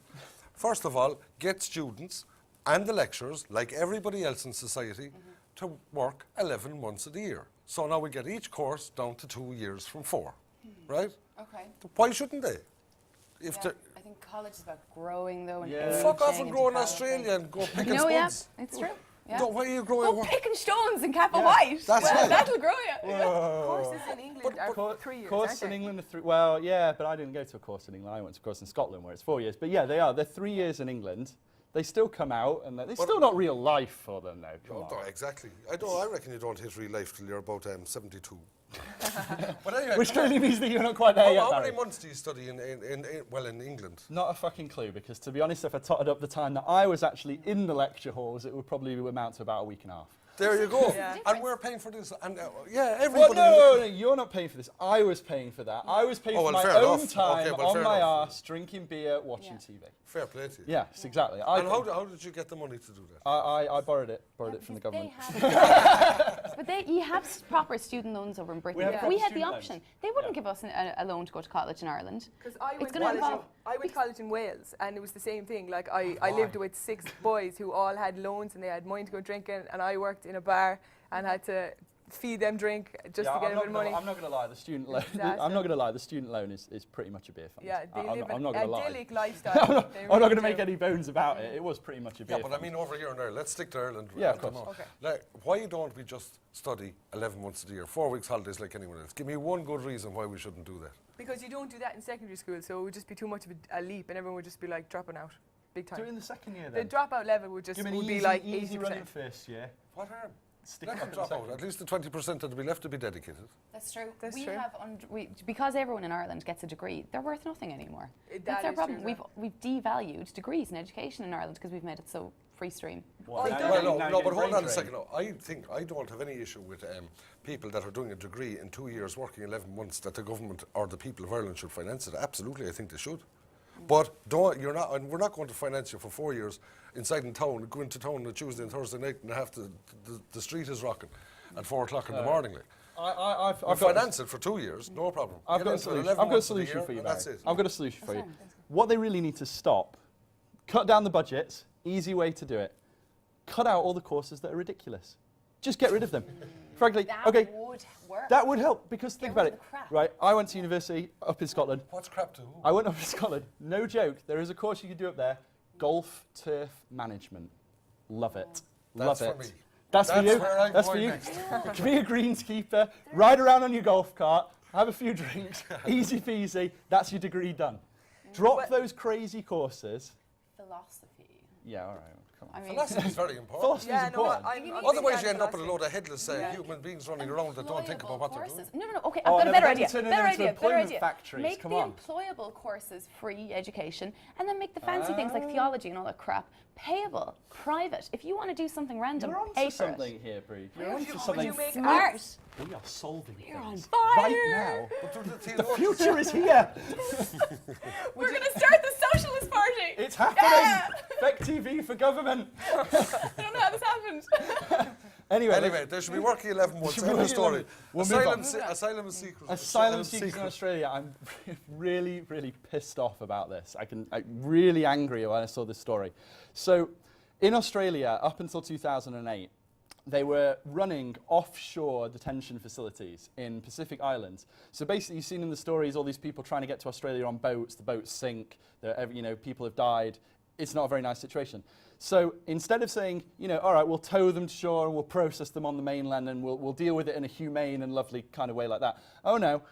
First of all, get students and the lecturers, like everybody else in society, to work 11 months of the year. So now we get each course down to 2 years from 4, right? Okay. Why shouldn't they? If Yeah, I think college is about growing, though. And Yeah. fuck off aging and grow in developing. Australia and go picking You know, yeah, spuds. it's true. Yeah. No, why are you growing? Go picking stones in Kappa White. That's right. That'll grow you. Courses in England are 3 years, Course aren't in they? England are 3. Well, yeah, but I didn't go to a course in England. I went to a course in Scotland where it's 4 years. But yeah, they are. They're 3 years in England. They still come out, and they're still not real life for them, though. Come on. Exactly. I reckon you don't hit real life till you're about 72. But anyway, Which clearly means that you're not quite there yet, how Barry. many months do you study in England? Not a fucking clue, because to be honest, if I totted up the time that I was actually in the lecture halls, it would probably amount to about a week and a half. There you go. Yeah. And we're paying for this. And yeah, Well, everybody. no, you're not paying for this. I was paying for that. I was paying Oh, for well, my fair own enough. time Okay, well, on fair my enough. arse, drinking beer, watching TV. Fair play to you. Yes, exactly. And how did you get the money to do that? I borrowed it from the government. But you have proper student loans over in Britain. We have proper We had the student option. loans. They wouldn't give us a loan to go to college in Ireland. Because I went, It's gonna involve- to college in Wales, and it was the same thing. Like, I lived with 6 boys who all had loans, and they had money to go drinking, and I worked in a bar and had to feed them drink just to get a bit of money. I'm not going to lie. The student loan. Disaster. I'm not going to lie. The student loan is pretty much a beer fund. Yeah, they live I'm an not going to lie. idyllic lifestyle. They I'm not really going to do. make any bones about it. It was pretty much a beer Yeah, but fund. I mean over here in Ireland. Let's stick to Ireland. Yeah, of at the course. moment. Okay. Like, why don't we just study 11 months of the year, 4 weeks holidays like anyone else? Give me one good reason why we shouldn't do that. Because you don't do that in secondary school, so it would just be too much of a leap, and everyone would just be like dropping out, big Do it time. in the second year The then. dropout level would just Give me an be easy, like easy 80%. running first year. What harm? Stick Let it them up drop out. At least the 20% that'll be left to be dedicated. That's true. That's we true. have because everyone in Ireland gets a degree, they're worth nothing anymore. That That's our is problem. true, We've devalued degrees in education in Ireland because we've made it so free stream. Well, Oh, now don't- you're Well, now no, you're but hold brain on a drain. second. No, I don't have any issue with people that are doing a degree in 2 years, working 11 months, that the government or the people of Ireland should finance it. Absolutely, I think they should. But we're not going to finance you for 4 years inside in town. Go into town on a Tuesday and Thursday night, and the street is rocking at 4 o'clock in the morning. Like. I've We'll got finance it for 2 years, no problem. I've Get got a into solution. 11 I've got a months of the solution year, for you, and that's Barry. it. I've got a solution for you. fine. What they really need to stop, cut down the budgets. Easy way to do it. Cut out all the courses that are ridiculous. Just get rid of them. Frankly, That okay. would would work. That would help, because think Get about rid it. of the crap. Right, I went to university up in Scotland. What's crap to? I went up to Scotland. No joke. There is a course you can do up there. Golf turf management. Love it. Love That's it. for me. That's for you. where I'm That's for going you. next. Be a greenskeeper. Ride around on your golf cart. Have a few drinks. Easy peasy. That's your degree done. Drop those crazy courses. Philosophy. Yeah, all right. Come on. I mean, Philosophy is very important. Philosophy is Yeah, no, important. I'm Otherwise, big you end up fan with of a load of headless human beings running around that don't think about what they're doing. courses. No, okay, Oh, I've got no, a better then idea. turn it Better into idea, better employment idea. factories, Make come the on. employable courses free education, and then make the fancy things like theology and all that crap payable, private. If you want to do something random, You're onto pay for something it. here, Bree. You're onto something. you make Smart. We are solving things fire. right now. But they're the The theologians. future is here. We're going to start the Socialist Party. It's happening. Feck TV for government. I don't know how this happened. Anyway, there should be working 11 months. Should be End of working story. 11. We'll move on. Asylum seekers. Asylum seekers in Australia. I'm really, really pissed off about this. I'm really angry when I saw this story. So, in Australia, up until 2008, they were running offshore detention facilities in Pacific Islands. So basically, you've seen in the stories all these people trying to get to Australia on boats. The boats sink. People have died. It's not a very nice situation. So instead of saying, all right, we'll tow them to shore and we'll process them on the mainland and we'll deal with it in a humane and lovely kind of way like that. Oh no.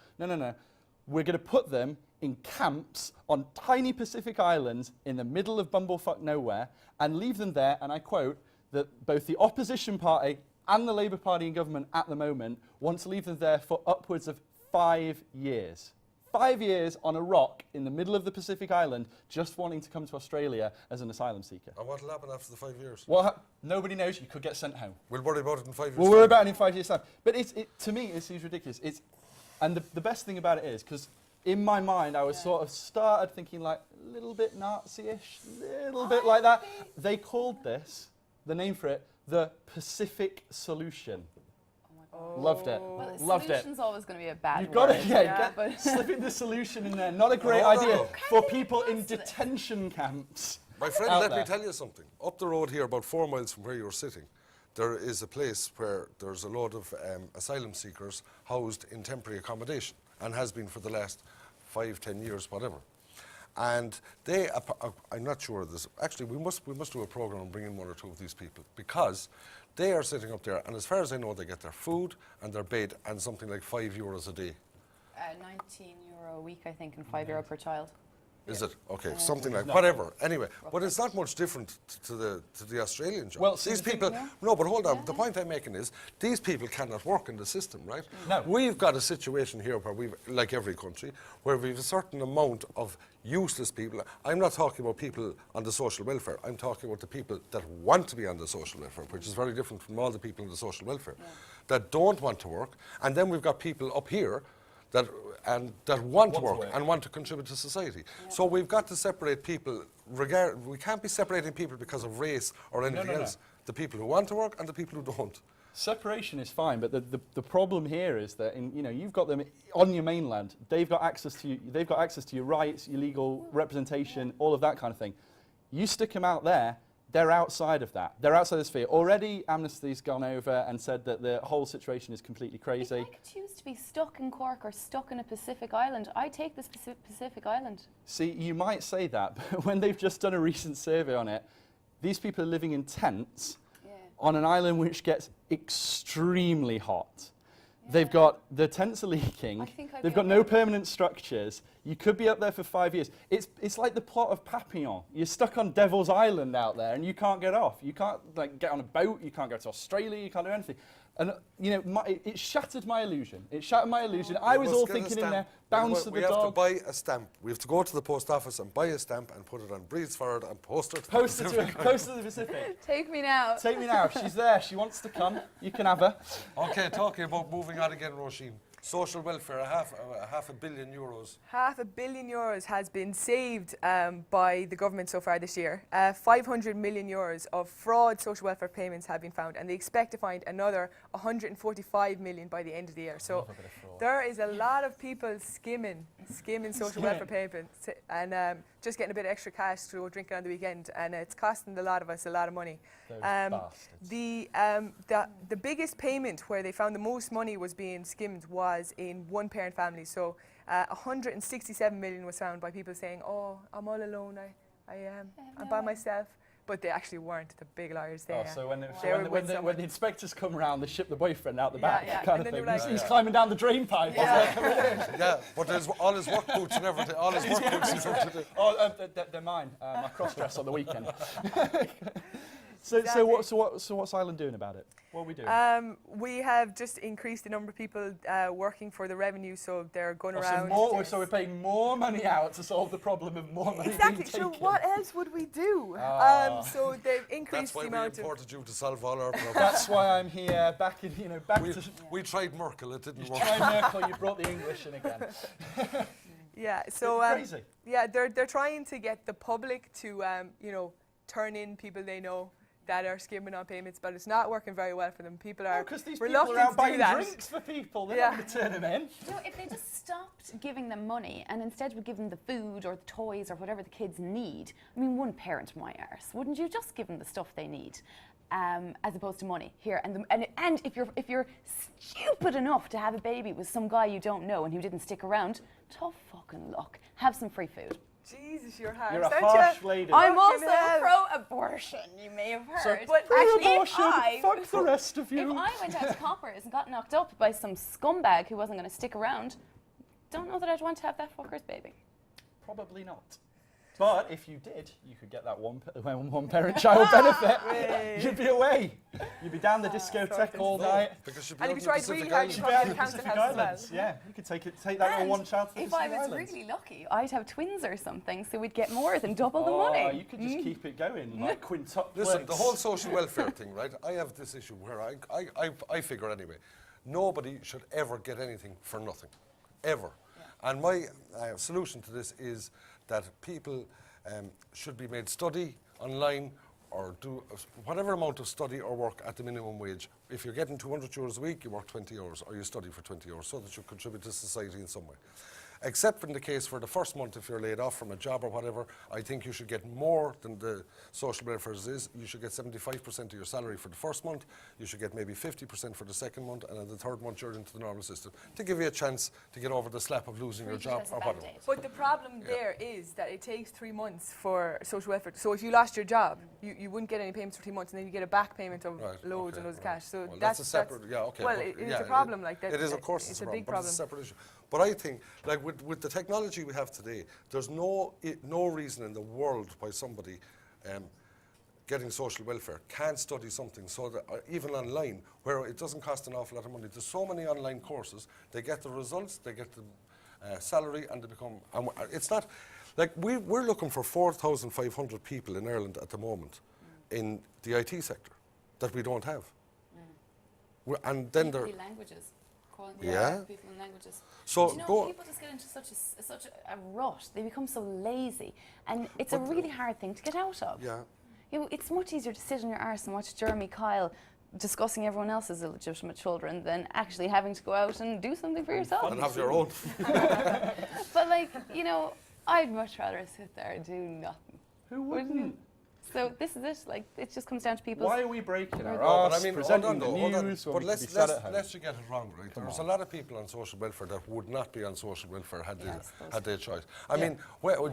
We're going to put them in camps on tiny Pacific islands in the middle of bumblefuck nowhere and leave them there, and I quote, that both the opposition party and the Labour Party in government at the moment want to leave them there for upwards of 5 years. 5 years on a rock in the middle of the Pacific island, just wanting to come to Australia as an asylum seeker. And what will happen after the 5 years? Nobody knows. You could get sent home. We'll worry about it in 5 years. We'll worry about it in 5 years' time. But to me, it seems ridiculous. And the best thing about it is, because in my mind, I was sort of started thinking like a little bit Nazi-ish, little bit like that. They called this, the name for it, the Pacific Solution. Loved it. Well, Loved it. solution's always going to be a bad You've got word. to but slipping the solution in there. Not a great Oh, idea no. for people in detention camps. My friend, out let me there. tell you something. Up the road here, about 4 miles from where you're sitting, there is a place where there's a load of asylum seekers housed in temporary accommodation, and has been for the last 5, 10 years, whatever. And they, I'm not sure of this. Actually, we must do a program and bring in 1 or 2 of these people, because they are sitting up there, and as far as I know, they get their food and their bed and something like €5 a day. €19 a week, I think, and €5 per child. Is it? Okay, something like whatever. Anyway, but it's not much different to the Australian job. Well, see, these the thing- people, no, but hold on. The point I'm making is these people cannot work in the system, right? No. We've got a situation here where we've, like every country, where we've a certain amount of useless people. I'm not talking about people on the social welfare. I'm talking about the people that want to be on the social welfare, which is very different from all the people on the social welfare that don't want to work. And then we've got people up here that want to work and want to contribute to society. So we've got to separate people. We can't be separating people because of race or anything else. The people who want to work and the people who don't. Separation is fine, but the problem here is that you've got them on your mainland. They've got access to you. They've got access to your rights, your legal representation, all of that kind of thing. You stick them out there. They're outside of that. They're outside the sphere. Already, Amnesty's gone over and said that the whole situation is completely crazy. If I could choose to be stuck in Cork or stuck in a Pacific island, I'd take this Pacific island. See, you might say that, but when they've just done a recent survey on it, these people are living in tents on an island which gets extremely hot. They've got, the tents are leaking, they've got no permanent structures. You could be up there for 5 years. It's like the plot of Papillon. You're stuck on Devil's Island out there and you can't get off. You can't get on a boat, you can't go to Australia, you can't do anything. And it shattered my illusion. It shattered my illusion. I was all thinking in there, bounce to the dog. We have to buy a stamp. We have to go to the post office and buy a stamp and put it on Breedsford and post it to Post it to the Pacific. Take me now. Take me now. If she's there, she wants to come, you can have her. Okay, talking about moving on again, Roisin. Social welfare, half a billion euros. €500 million has been saved by the government so far this year. €500 million of fraud social welfare payments have been found, and they expect to find another 145 million by the end of the year. So there is a lot of people skimming social welfare payments, and just getting a bit of extra cash to go drinking on the weekend, and it's costing a lot of us a lot of money. Those bastards. The biggest payment where they found the most money was being skimmed was in one-parent families. So 167 million was found by people saying, "Oh, I'm all alone. I'm by myself." But they actually weren't. The big liars there. Oh, so when the inspectors come around, they ship the boyfriend out the back, yeah. kind And of then thing. they're He's climbing down the drain pipe. Yeah, but there's all his work boots and everything. All his work boots he's up to do. Oh, they're mine. I cross-dress on the weekend. So what's Ireland doing about it? What are we doing? We have just increased the number of people working for the revenue, so they're going around. So we're paying more money out to solve the problem of more money Exactly. being So taken. what else would we do? So they've increased That's why the we amount of. imported you to solve all our problems. That's why I'm here. Back to. We tried Merkel, it didn't work. Try Merkel. You brought the English in again. Yeah. So Crazy. yeah, they're trying to get the public to turn in people they know that are skimming on payments, but it's not working very well for them. People are Because these people reluctant are out to buying do that. drinks for people. They're Yeah. not going to turn them in. You know, if they just stopped giving them money and instead would give them the food or the toys or whatever the kids need, I mean, one parent, my arse, wouldn't you just give them the stuff they need, as opposed to money here? And if you're stupid enough to have a baby with some guy you don't know and who didn't stick around, tough fucking luck. Have some free food. Jesus, you're harsh. You're a aren't harsh you? lady. I'm also hell. pro-abortion, you may have So, heard. but actually, abortion, fuck the rest of if you. I went out to Coppers and got knocked up by some scumbag who wasn't going to stick around, don't know that I'd want to have that fucker's baby. Probably not. But if you did, you could get that one-parent child benefit. You'd be away. You'd be down the discotheque all night. Because And if you tried really hard, you Islands. probably had the a council Pacific house as well. Islands. Yeah, you could take that little one child to the if Pacific I was Islands. really lucky, I'd have twins or something, so we'd get more than double the Oh, money. you could just keep it going, like quintuplets. Listen, the whole social welfare thing, right? I have this issue where I figure anyway, nobody should ever get anything for nothing, ever. And my solution to this is that people should be made study online or do whatever amount of study or work at the minimum wage. If you're getting 200 euros a week, you work 20 hours or you study for 20 hours so that you contribute to society in some way. Except in the case for the first month, if you're laid off from a job or whatever, I think you should get more than the social welfare is. You should get 75% of your salary for the first month. You should get maybe 50% for the second month, and then the third month you're into the normal system to give you a chance to get over the slap of losing your job or whatever. But the problem there is that it takes 3 months for social welfare. So if you lost your job, you wouldn't get any payments for 3 months, and then you get a back payment of loads and loads of cash. So well, that's a separate, yeah, okay. Well, but it's a problem like that. It is, of course, it's a problem, big but problem. it's a separate issue. But I think, like with the technology we have today, there's no reason in the world why somebody getting social welfare can't study something so that even online, where it doesn't cost an awful lot of money. There's so many online courses. They get the results, they get the salary, and they become. It's not like we're looking for 4,500 people in Ireland at the moment in the IT sector that we don't have. And then there. Languages. Yeah. People in languages. So Do you know, go. people just get into such a rut. They become so lazy, and it's a really hard thing to get out of. Yeah. You know, it's much easier to sit on your arse and watch Jeremy Kyle discussing everyone else's illegitimate children than actually having to go out and do something for yourself. And have your own. But like, you know, I'd much rather sit there and do nothing. Who wouldn't? So this is it. Like, it just comes down to people. Why are we breaking our No, arse, but I mean, presenting hold the on, news, but when we could let's be sat at home? you get it wrong, right? There's a lot of people on social welfare that would not be on social welfare had they choice. I mean,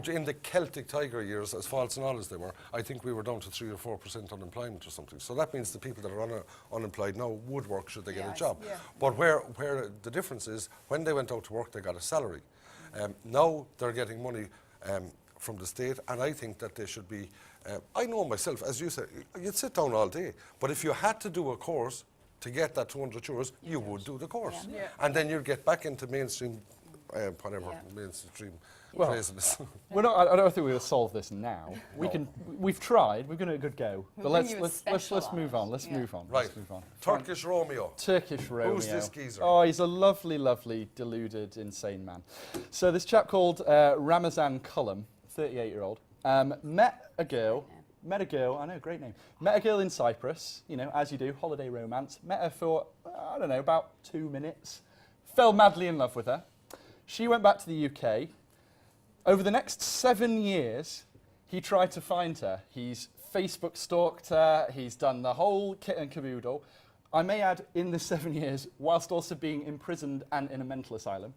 in the Celtic Tiger years, as false and all as they were, I think we were down to 3 or 4% unemployment or something. So that means the people that are unemployed now would work should they get a job. Yeah. But where the difference is, when they went out to work, they got a salary. Now they're getting money from the state, and I think that they should be. I know myself, as you said, you'd sit down all day, but if you had to do a course to get that 200 euros, you would do the course. Yeah. And then you'd get back into mainstream, mainstream Well, craziness. I don't think we'll solve this now. We've tried. We've given it a good go. But let's move on. Let's move on. Right. Let's move on. Turkish Romeo. Turkish Romeo. Who's this geezer? Oh, he's a lovely, lovely, deluded, insane man. So this chap called Ramazan Cullum, 38-year-old, met a girl, I know, great name. Met a girl in Cyprus, you know, as you do, holiday romance. Met her for, I don't know, about 2 minutes. Fell madly in love with her. She went back to the UK. Over the next 7 years, he tried to find her. He's Facebook stalked her. He's done the whole kit and caboodle. I may add, in the 7 years, whilst also being imprisoned and in a mental asylum.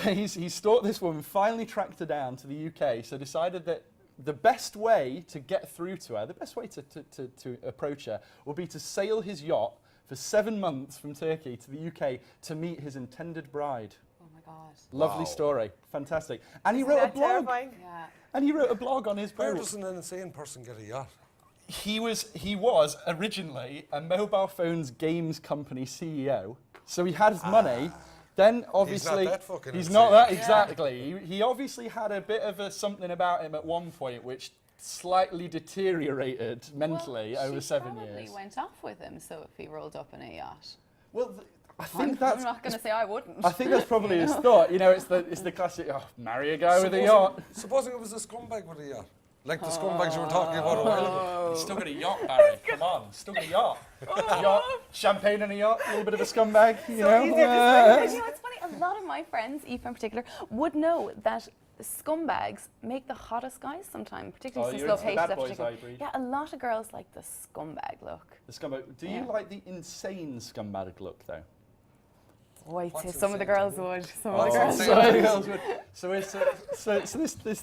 He stalked this woman, finally tracked her down to the UK, so decided that the best way to get through to her, the best way to approach her, would be to sail his yacht for 7 months from Turkey to the UK to meet his intended bride. Oh my God. Lovely Wow. story, fantastic. And he Isn't wrote a that blog. terrifying? Yeah. And he wrote a blog on his Where boat. does an insane person get a yacht? He was originally a mobile phones games company CEO, so he had his money. Then obviously that fucking he's insane. not that exactly. He obviously had a bit of something about him at one point, which slightly deteriorated mentally over 7 years. She probably went off with him, so if he rolled up in a yacht. Well, I I'm think that's. not going to say I wouldn't. I think that's probably his thought. You know, it's the classic. Oh, marry a guy with a yacht. Supposing it was a scumbag with a yacht. Like the scumbags you were talking about a while ago. He's still got a yacht, Barry. Come on, still got a yacht. Yacht, champagne and a yacht, a little bit of a scumbag. You know. You know, it's funny, a lot of my friends, Aoife in particular, would know that scumbags make the hottest guys sometimes, particularly since you're love into hate the that bad boys, particular. I agree. Yeah, a lot of girls like the scumbag look. The scumbag. Do you Yeah. like the insane scumbag look though? Oh, I'd say What's some of the insane? girls would. Some of What's the girls insane? would. So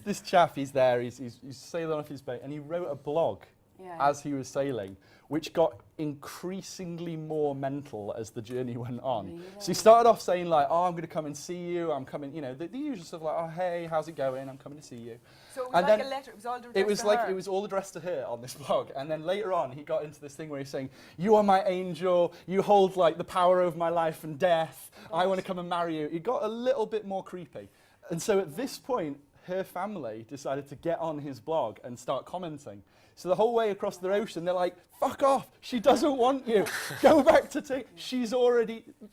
this chap, he's there, he's sailing off his boat, and he wrote a blog Yeah. as he was sailing, which got increasingly more mental as the journey went on. So he started off saying like, oh, I'm going to come and see you, I'm coming, you know, the usual stuff like, oh, hey, how's it going? I'm coming to see you. So it was And like then a letter. It was all addressed It was to like her. it was all addressed to her on this blog, and then later on he got into this thing where he's saying, "You are my angel. You hold like the power over my life and death. I want to come and marry you." It got a little bit more creepy, and so at this point, her family decided to get on his blog and start commenting. So the whole way across the ocean, they're like, "Fuck off! She doesn't want you. Go back to Turkey. She's already You know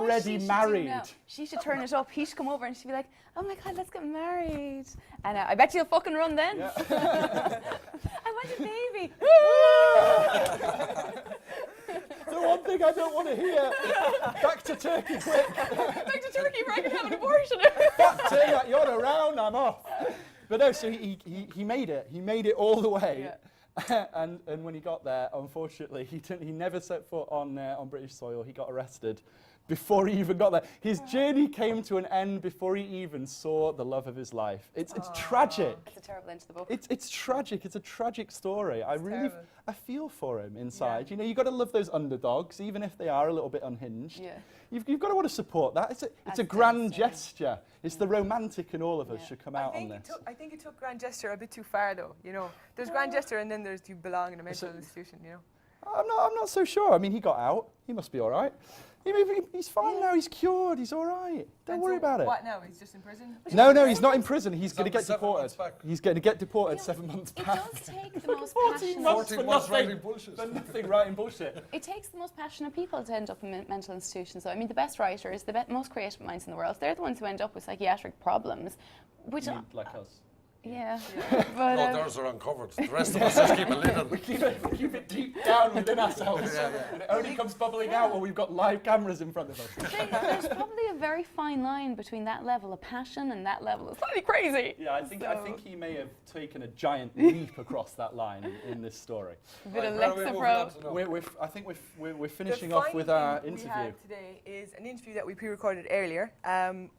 what she should do married." now? She should turn it up. He should come over and she'd be like, "Oh my God, let's get married." And I bet you'll fucking run then. Yeah. I want a baby. The one thing I don't want to hear. Back to Turkey, quick. Back to Turkey where I can have an abortion. Fuck, turn that yacht around, I'm off. But no, so he made it. He made it all the way. And when he got there, unfortunately, he never set foot on British soil. He got arrested before he even got there. His journey came to an end before he even saw the love of his life. It's tragic. It's a terrible end to the book. It's tragic. It's a tragic story. I really terrible. I feel for him inside. You know, you've got to love those underdogs, even if they are a little bit unhinged. Yeah. You've got to want to support that. It's a That's grand devastating. gesture. It's the romantic in all of us Yeah. should come out on this. I think it took grand gesture a bit too far, though. You know, there's grand gesture, and then there's you belong in a mental institution. You know. I'm not so sure. I mean, he got out. He must be all right. He's fine now. He's cured. He's all right. Don't And worry so about it. What now? He's just in prison. No, he's not in prison. He's going to on get 7 months deported. back. He's going to get deported Yeah. 7 months It back. does take the most 14 passionate. months 14 for months nothing. writing bullshit. For nothing, writing bullshit. It takes the most passionate people to end up in mental institutions. So I mean, the best writers, the most creative minds in the world, they're the ones who end up with psychiatric problems, which You mean, like us. yeah. But No, theirs are uncovered. The rest of us just keep it hidden. We keep it deep down within ourselves. And it only comes bubbling out when we've got live cameras in front of us. there's probably a very fine line between that level of passion and that level of slightly crazy. Yeah, I think he may have taken a giant leap across that line in this story. A bit of Right, where are we Lexapro. moving on to now? I think we're The finishing off final with our thing interview. we have today is an interview that we pre-recorded earlier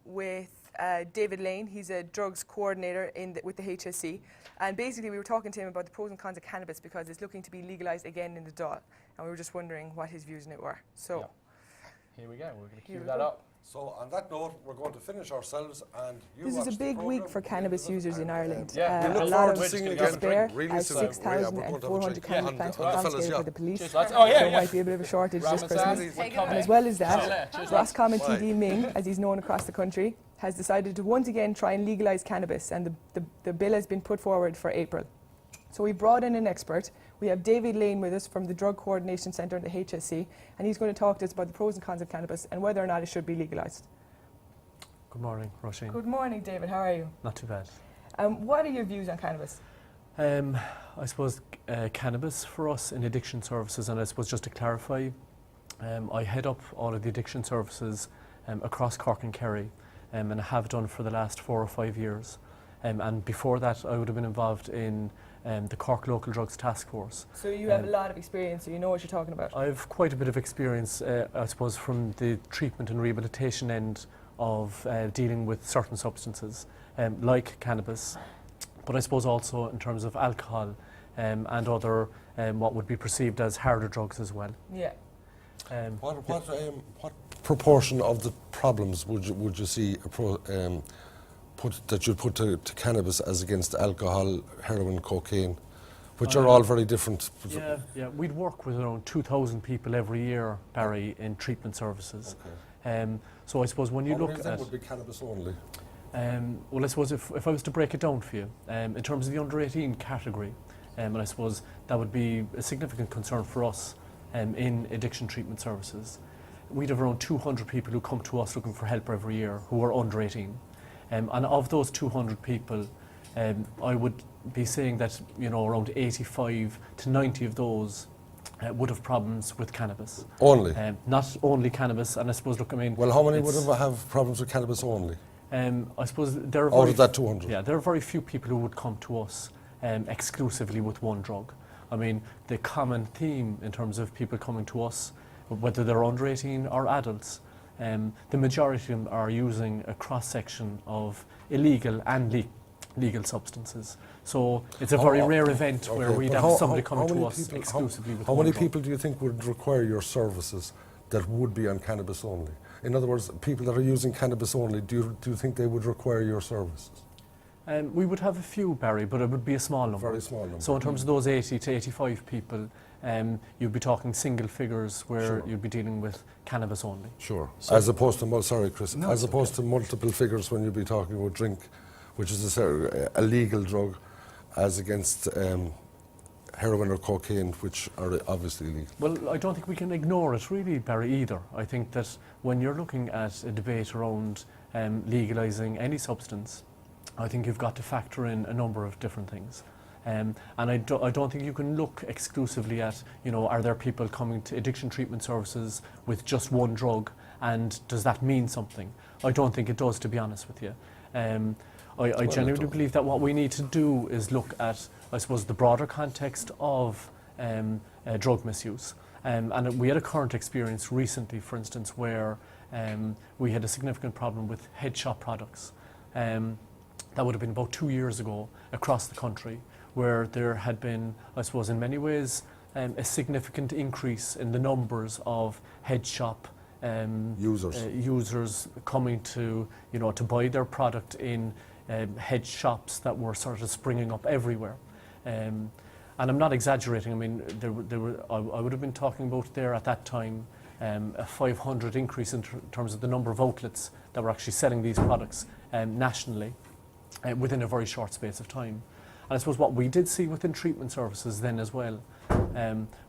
with David Lane. He's a drugs coordinator with the HSC, and basically we were talking to him about the pros and cons of cannabis because it's looking to be legalised again in the Dáil, and we were just wondering what his views on it were. So. Yeah. Here we go. We're going to Here cue we that go. up. So on that note, we're going to finish ourselves, and you This is watch a the big week programme for at the end cannabis of it, users in and, Ireland. Yeah, we look a lot forward of to seeing you again. despair really as soon. Yeah, we're going to have a 6,400 drink cannabis on plants the were fellas, confiscated yeah. by the police. Cheers, lads. Oh, yeah, There yeah. might be a bit of a shortage this Ramazan. Christmas. Take it And away. as well as Cheers, that, lads. Roscommon Bye. TD Ming, as he's known across the country, has decided to once again try and legalise cannabis, and the bill has been put forward for April. So we brought in an expert. We have David Lane with us from the Drug Coordination Centre in the HSC, and he's going to talk to us about the pros and cons of cannabis and whether or not it should be legalised. Good morning, Roisin. Good morning, David. How are you? Not too bad. What are your views on cannabis? I suppose cannabis for us in addiction services, and I suppose just to clarify, I head up all of the addiction services across Cork and Kerry. and I have done for the last 4 or 5 years. And before that, I would have been involved in the Cork Local Drugs Task Force. So you have a lot of experience, so you know what you're talking about. I have quite a bit of experience, I suppose, from the treatment and rehabilitation end of dealing with certain substances, like cannabis, but I suppose also in terms of alcohol and other what would be perceived as harder drugs as well. Yeah. What proportion of the problems would you see that you'd put to cannabis as against alcohol, heroin, cocaine, which are all very different? Yeah, we'd work with around 2,000 people every year, Barry, in treatment services. Okay. So I suppose when you look at... How many of them would be cannabis only? Well, I suppose if I was to break it down for you, in terms of the under 18 category, and I suppose that would be a significant concern for us in addiction treatment services. We'd have around 200 people who come to us looking for help every year who are under 18. And of those 200 people, I would be saying that around 85 to 90 of those would have problems with cannabis. Only? Not only cannabis, and I suppose, look, I mean... Well, how many would have problems with cannabis only? I suppose there are... Out of that 200? Yeah, there are very few people who would come to us exclusively with one drug. I mean, the common theme in terms of people coming to us, whether they're under 18 or adults, the majority of them are using a cross-section of illegal and legal substances. So it's a very rare event where we'd have somebody coming to us exclusively with one drug. How many people do you think would require your services that would be on cannabis only? In other words, people that are using cannabis only, do you think they would require your services? We would have a few, Barry, but it would be a small number. Very small number. So in terms of those 80 to 85 people, you'd be talking single figures where you'd be dealing with cannabis only. Sure. So as opposed to, sorry Chris, as opposed to multiple figures when you'd be talking about drink, which is a legal drug, as against heroin or cocaine, which are obviously illegal. Well, I don't think we can ignore it really, Barry, either. I think that when you're looking at a debate around legalising any substance, I think you've got to factor in a number of different things. And I don't think you can look exclusively at, are there people coming to addiction treatment services with just one drug, and does that mean something? I don't think it does, to be honest with you. I genuinely believe that what we need to do is look at, I suppose, the broader context of drug misuse. And we had a current experience recently, for instance, where we had a significant problem with head shop products. That would have been about 2 years ago across the country, where there had been, I suppose, in many ways, a significant increase in the numbers of head shop users coming to, to buy their product in head shops that were sort of springing up everywhere. And I'm not exaggerating. I mean, I would have been talking about there at that time a 500 increase in terms of the number of outlets that were actually selling these products nationally within a very short space of time. And I suppose what we did see within treatment services then as well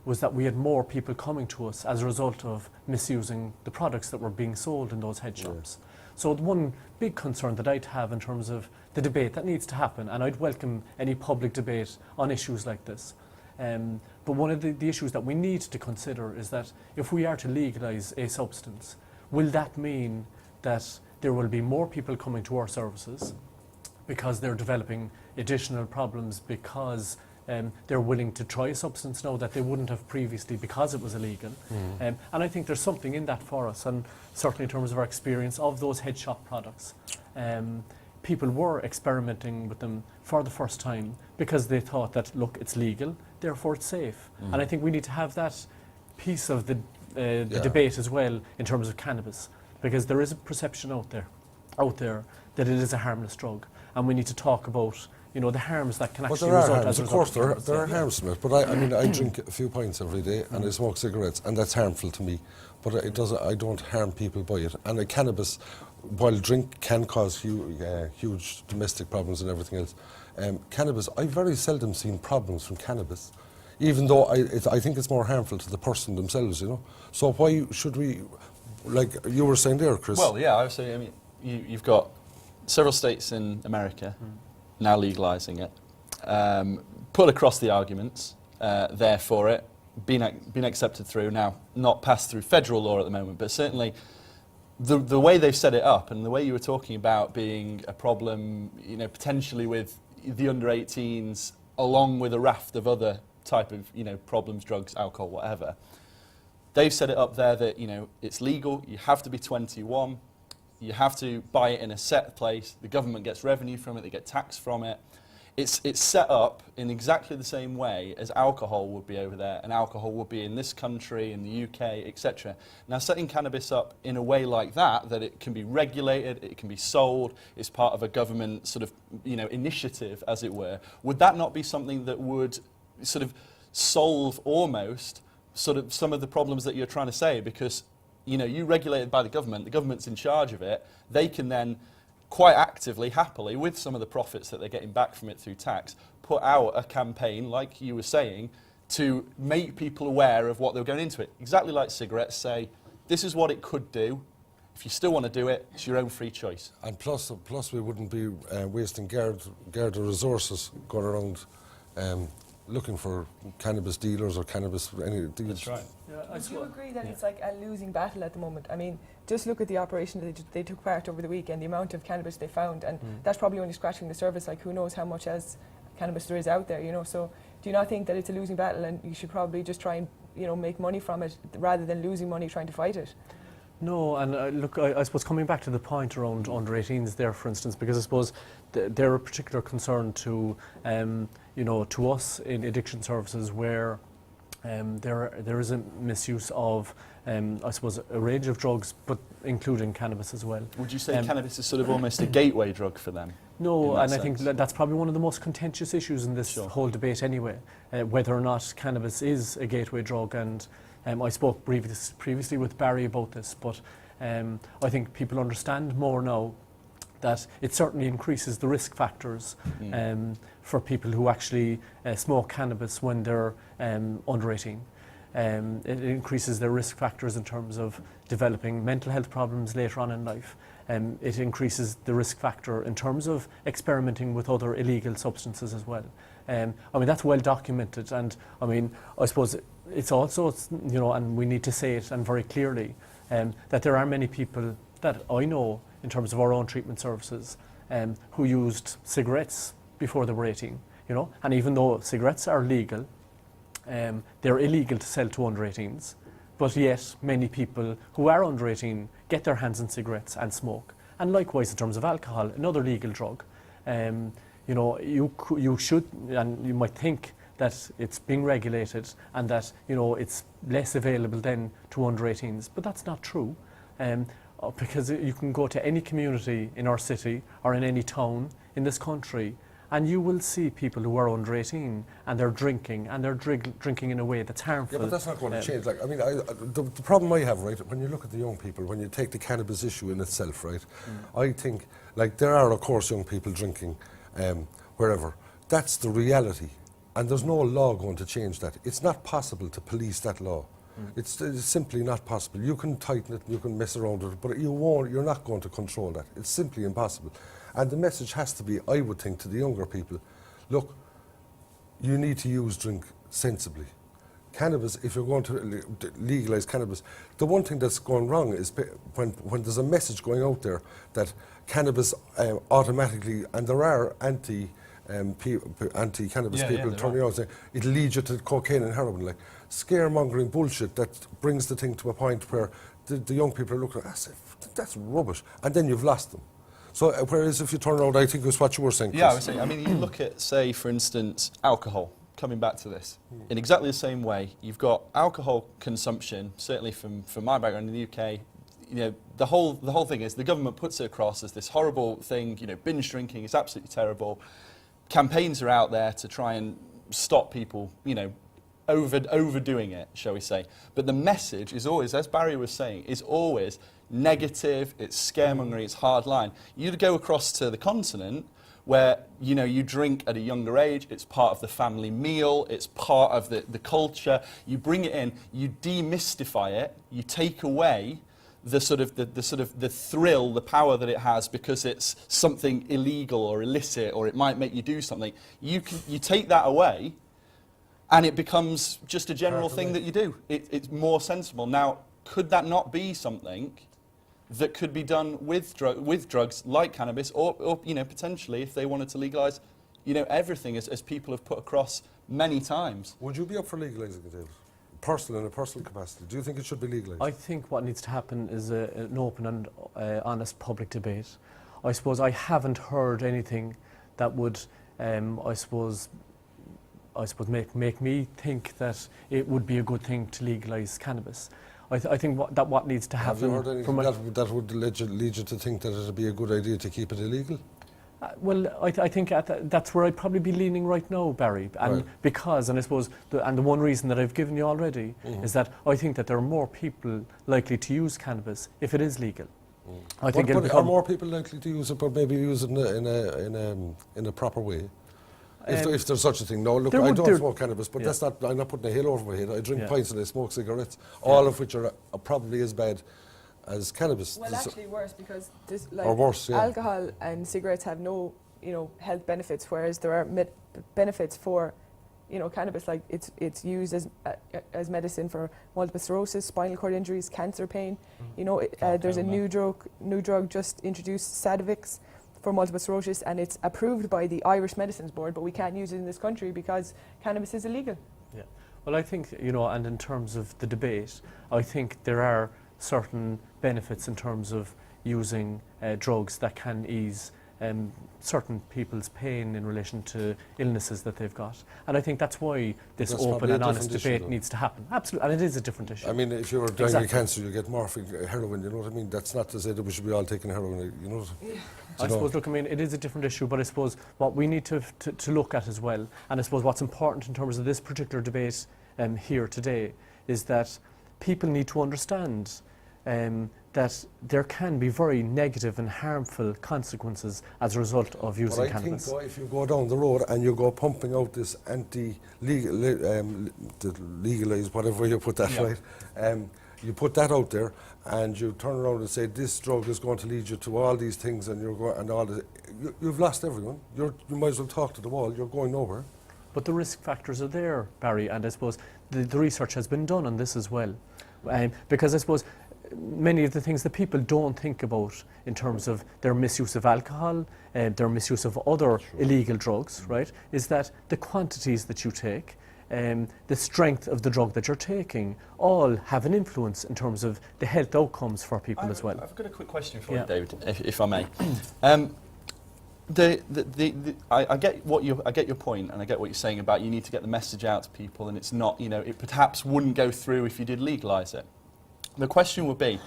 was that we had more people coming to us as a result of misusing the products that were being sold in those head shops. So the one big concern that I'd have in terms of the debate that needs to happen, and I'd welcome any public debate on issues like this, but one of the issues that we need to consider is that if we are to legalise a substance, will that mean that there will be more people coming to our services because they're developing additional problems because they're willing to try a substance now that they wouldn't have previously because it was illegal. And I think there's something in that for us, and certainly in terms of our experience of those head shop products. People were experimenting with them for the first time because they thought that, look, it's legal, therefore it's safe. And I think we need to have that piece of the debate as well in terms of cannabis, because there is a perception out there that it is a harmless drug, and we need to talk about the harms that can actually result as a result. Of course, there are harms from it. But I mean, I drink a few pints every day, and I smoke cigarettes, and that's harmful to me. But it doesn't. I don't harm people by it. And cannabis, while drink can cause huge domestic problems and everything else, cannabis, I've very seldom seen problems from cannabis, even though I think it's more harmful to the person themselves. So why should we, like you were saying there, Chris? Well, yeah, I was saying. I mean, you've got several states in America now legalising it, put across the arguments there for it, been accepted through, now not passed through federal law at the moment, but certainly the way they've set it up and the way you were talking about being a problem, you know, potentially with the under 18s, along with a raft of other type of, you know, problems, drugs, alcohol, whatever. They've set it up there that, you know, it's legal, you have to be 21, you have to buy it in a set place, the government gets revenue from it, they get tax from it. It's set up in exactly the same way as alcohol would be over there, and alcohol would be in this country, in the UK, etc. Now, setting cannabis up in a way like that it can be regulated, it can be sold, it's part of a government sort of, you know, initiative, as it were. Would that not be something that would sort of solve almost sort of some of the problems that you're trying to say? Because, you know, you regulate it by the government's in charge of it, they can then quite actively, happily, with some of the profits that they're getting back from it through tax, put out a campaign, like you were saying, to make people aware of what they're going into it. Exactly like cigarettes, say, this is what it could do. If you still want to do it, it's your own free choice. And plus we wouldn't be wasting guard resources going around looking for cannabis dealers or cannabis any dealers. That's right. Yeah, would you agree that it's like a losing battle at the moment? I mean, just look at the operation that they took part over the weekend, the amount of cannabis they found, and that's probably only scratching the surface. Like, who knows how much else cannabis there is out there, you know? So do you not think that it's a losing battle and you should probably just try and, you know, make money from it rather than losing money trying to fight it? No, and look, I suppose coming back to the point around under 18s there, for instance, because I suppose they're a particular concern to, you know, to us in addiction services where there is a misuse of, I suppose, a range of drugs, but including cannabis as well. Would you say cannabis is sort of almost a gateway drug for them? No, and I think that's probably one of the most contentious issues in this whole debate anyway, whether or not cannabis is a gateway drug. And I spoke previously with Barry about this, but I think people understand more now that it certainly increases the risk factors for people who actually smoke cannabis when they're under 18. It increases their risk factors in terms of developing mental health problems later on in life. It increases the risk factor in terms of experimenting with other illegal substances as well. I mean, that's well documented, and I mean, I suppose it's also, you know, and we need to say it and very clearly, that there are many people that I know in terms of our own treatment services who used cigarettes before they were 18, you know, and even though cigarettes are legal, they're illegal to sell to under 18s, but yet many people who are under 18 get their hands on cigarettes and smoke. And likewise in terms of alcohol, another legal drug. You know, you should, and you might think that it's being regulated and that, you know, it's less available then to under 18s, but that's not true. Because you can go to any community in our city or in any town in this country and you will see people who are under 18 and they're drinking and they're drinking in a way that's harmful. Yeah, but that's not going to change. Like, I mean, the problem I have, right, when you look at the young people, when you take the cannabis issue in itself, right, I think, like, there are, of course, young people drinking wherever. That's the reality. And there's no law going to change that. It's not possible to police that law. It's simply not possible. You can tighten it, you can mess around with it, but you're not going to control that. It's simply impossible. And the message has to be, I would think, to the younger people, look, you need to drink sensibly. Cannabis, if you're going to legalise cannabis, the one thing that's going wrong is when there's a message going out there that cannabis automatically, and there are anti-cannabis people turning out and saying it'll lead you to cocaine and heroin, like scaremongering bullshit that brings the thing to a point where the young people are looking at that's rubbish, and then you've lost them. So whereas if you turn around, I think it was what you were saying, Chris. Yeah, I was saying, I mean, you look at, say, for instance, alcohol, coming back to this, in exactly the same way, you've got alcohol consumption, certainly from my background in the UK, you know, the whole thing is the government puts it across as this horrible thing, you know, binge drinking is absolutely terrible. Campaigns are out there to try and stop people, you know, overdoing it, shall we say. But the message is always, as Barry was saying, is always negative, it's scaremongering, it's hard line. You'd go across to the continent where, you know, you drink at a younger age, it's part of the family meal, it's part of the culture, you bring it in, you demystify it, you take away the thrill, the power that it has because it's something illegal or illicit or it might make you do something. You take that away and it becomes just a general thing that you do. It's more sensible. Now, could that not be something that could be done with drugs like cannabis, or potentially if they wanted to legalise, everything, as people have put across many times. Would you be up for legalising it, David? In a personal capacity, do you think it should be legalised? I think what needs to happen is an open and honest public debate. I suppose I haven't heard anything that would, I suppose make me think that it would be a good thing to legalise cannabis. I think what needs to happen. Have you heard anything that would lead you to think that it would be a good idea to keep it illegal? Well, I think that's where I'd probably be leaning right now, Barry. And right. and I suppose, the one reason that I've given you already is that I think that there are more people likely to use cannabis if it is legal. I think but are more people likely to use it, but maybe use it in a proper way? If there's such a thing. No, look, I don't smoke cannabis, but that's not. I'm not putting a hill over my head. I drink pints and I smoke cigarettes, all of which are probably as bad as cannabis. Well, actually worse, because this, like, or worse, yeah. alcohol and cigarettes have no, health benefits, whereas there are benefits for, cannabis. Like it's used as medicine for multiple sclerosis, spinal cord injuries, cancer pain. There's a new drug just introduced, Sadovix, for multiple sclerosis, and it's approved by the Irish Medicines Board, but we can't use it in this country because cannabis is illegal. Yeah. Well, I think, and in terms of the debate, I think there are certain benefits in terms of using drugs that can ease certain people's pain in relation to illnesses that they've got. And I think that's why this open and honest debate needs to happen. Absolutely, and it is a different issue. I mean, if you're dying of cancer, you get morphine, heroin, you know what I mean? That's not to say that we should be all taking heroin, you know. I suppose, look, I mean, it is a different issue, but I suppose what we need to look at as well, and I suppose what's important in terms of this particular debate here today, is that people need to understand that there can be very negative and harmful consequences as a result of using cannabis. But I think, if you go down the road and you go pumping out this legalised, whatever you put that right, you put that out there, and you turn around and say this drug is going to lead you to all these things, and you've lost everyone. You might as well talk to the wall. You're going nowhere. But the risk factors are there, Barry, and I suppose the research has been done on this as well, because I suppose many of the things that people don't think about in terms of their misuse of alcohol, their misuse of other illegal drugs, right, is that the quantities that you take, the strength of the drug that you're taking, all have an influence in terms of the health outcomes for people as well. I've got a quick question for you, David, if I may. I get your point, and I get what you're saying about you need to get the message out to people, and it's not, it perhaps wouldn't go through if you did legalise it. The question would be,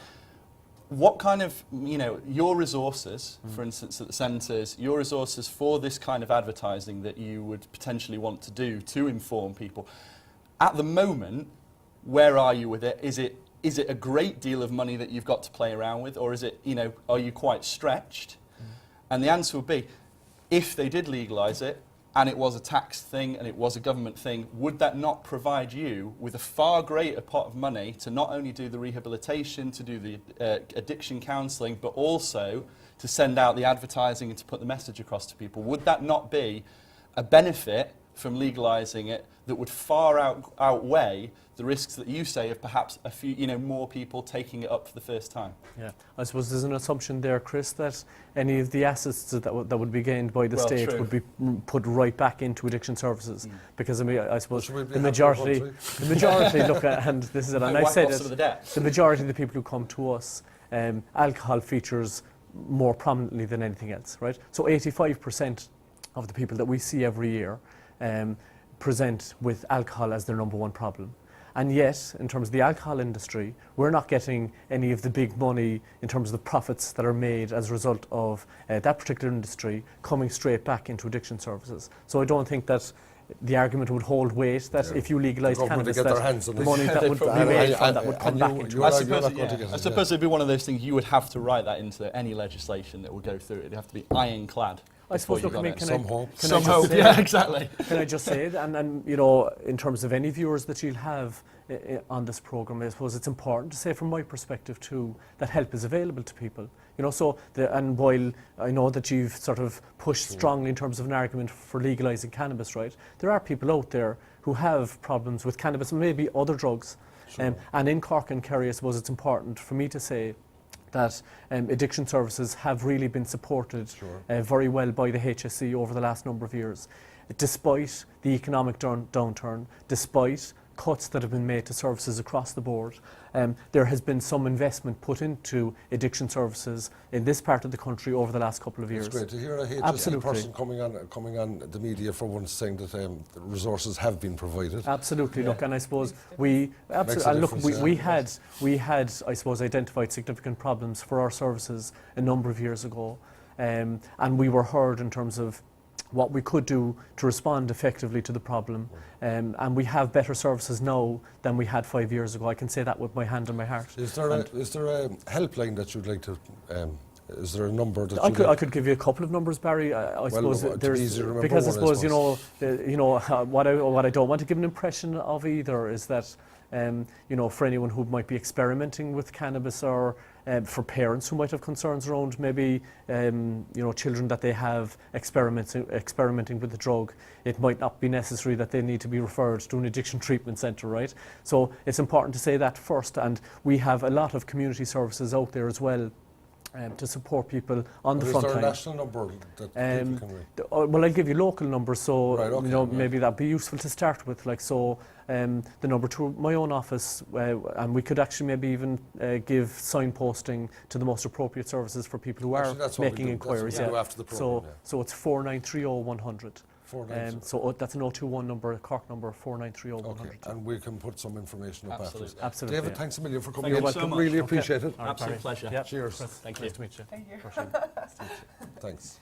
what kind of, your resources, for instance, at the centres, your resources for this kind of advertising that you would potentially want to do to inform people, at the moment, where are you with it? Is it a great deal of money that you've got to play around with, or is it, are you quite stretched? And the answer would be, if they did legalise it, and it was a tax thing and it was a government thing, would that not provide you with a far greater pot of money to not only do the rehabilitation, to do the addiction counselling, but also to send out the advertising and to put the message across to people? Would that not be a benefit from legalising it that would far outweigh the risks that you say of perhaps a few, more people taking it up for the first time? Yeah, I suppose there's an assumption there, Chris, that any of the assets that would be gained by the state would be put right back into addiction services, because I suppose the majority look at, and this is it, and I said it, the majority of the people who come to us, alcohol features more prominently than anything else, right? So 85% of the people that we see every year present with alcohol as their number one problem. And yet, in terms of the alcohol industry, we're not getting any of the big money in terms of the profits that are made as a result of that particular industry coming straight back into addiction services. So I don't think that the argument would hold weight that if you legalise cannabis, that the money that would be made from that would come back into it. I suppose it'd be one of those things you would have to write that into any legislation that would go through. It'd have to be ironclad. I suppose, look, some hope. Yeah, exactly. Can I just say, and in terms of any viewers that you'll have on this programme, I suppose it's important to say from my perspective too, that help is available to people. And while I know that you've sort of pushed strongly in terms of an argument for legalising cannabis, right, there are people out there who have problems with cannabis and maybe other drugs. And in Cork and Kerry, I suppose it's important for me to say that addiction services have really been supported very well by the HSE over the last number of years. Despite the economic downturn, despite cuts that have been made to services across the board, there has been some investment put into addiction services in this part of the country over the last couple of years. It's great to hear a HSE person coming on the media for once saying that the resources have been provided. Absolutely. Look, and I suppose we had I suppose identified significant problems for our services a number of years ago, and we were heard in terms of what we could do to respond effectively to the problem, and we have better services now than we had 5 years ago. I can say that with my hand on my heart. Is there a helpline that you'd like to? Is there a number that I could give you a couple of numbers, Barry. I suppose there's because I suppose what I don't want to give an impression of either is that for anyone who might be experimenting with cannabis, or for parents who might have concerns around maybe children that they have experimenting with the drug, it might not be necessary that they need to be referred to an addiction treatment centre, right? So it's important to say that first, and we have a lot of community services out there as well to support people on the front line. Is there a national number that people can ring? Well, I'll give you local numbers, so right, okay, maybe that'd be useful to start with. The number to my own office, and we could actually maybe even give signposting to the most appropriate services for people who are making inquiries. After the program, so it's 4930-100. 493. So that's an 021 number, a Cork number, 4930-100. Okay, and we can put some information up after. Absolutely. David, thanks a million for coming in. You're welcome. Really appreciate it. Absolute pleasure. Yep. Cheers. Thank you. Nice to meet you. Thank you. Thanks.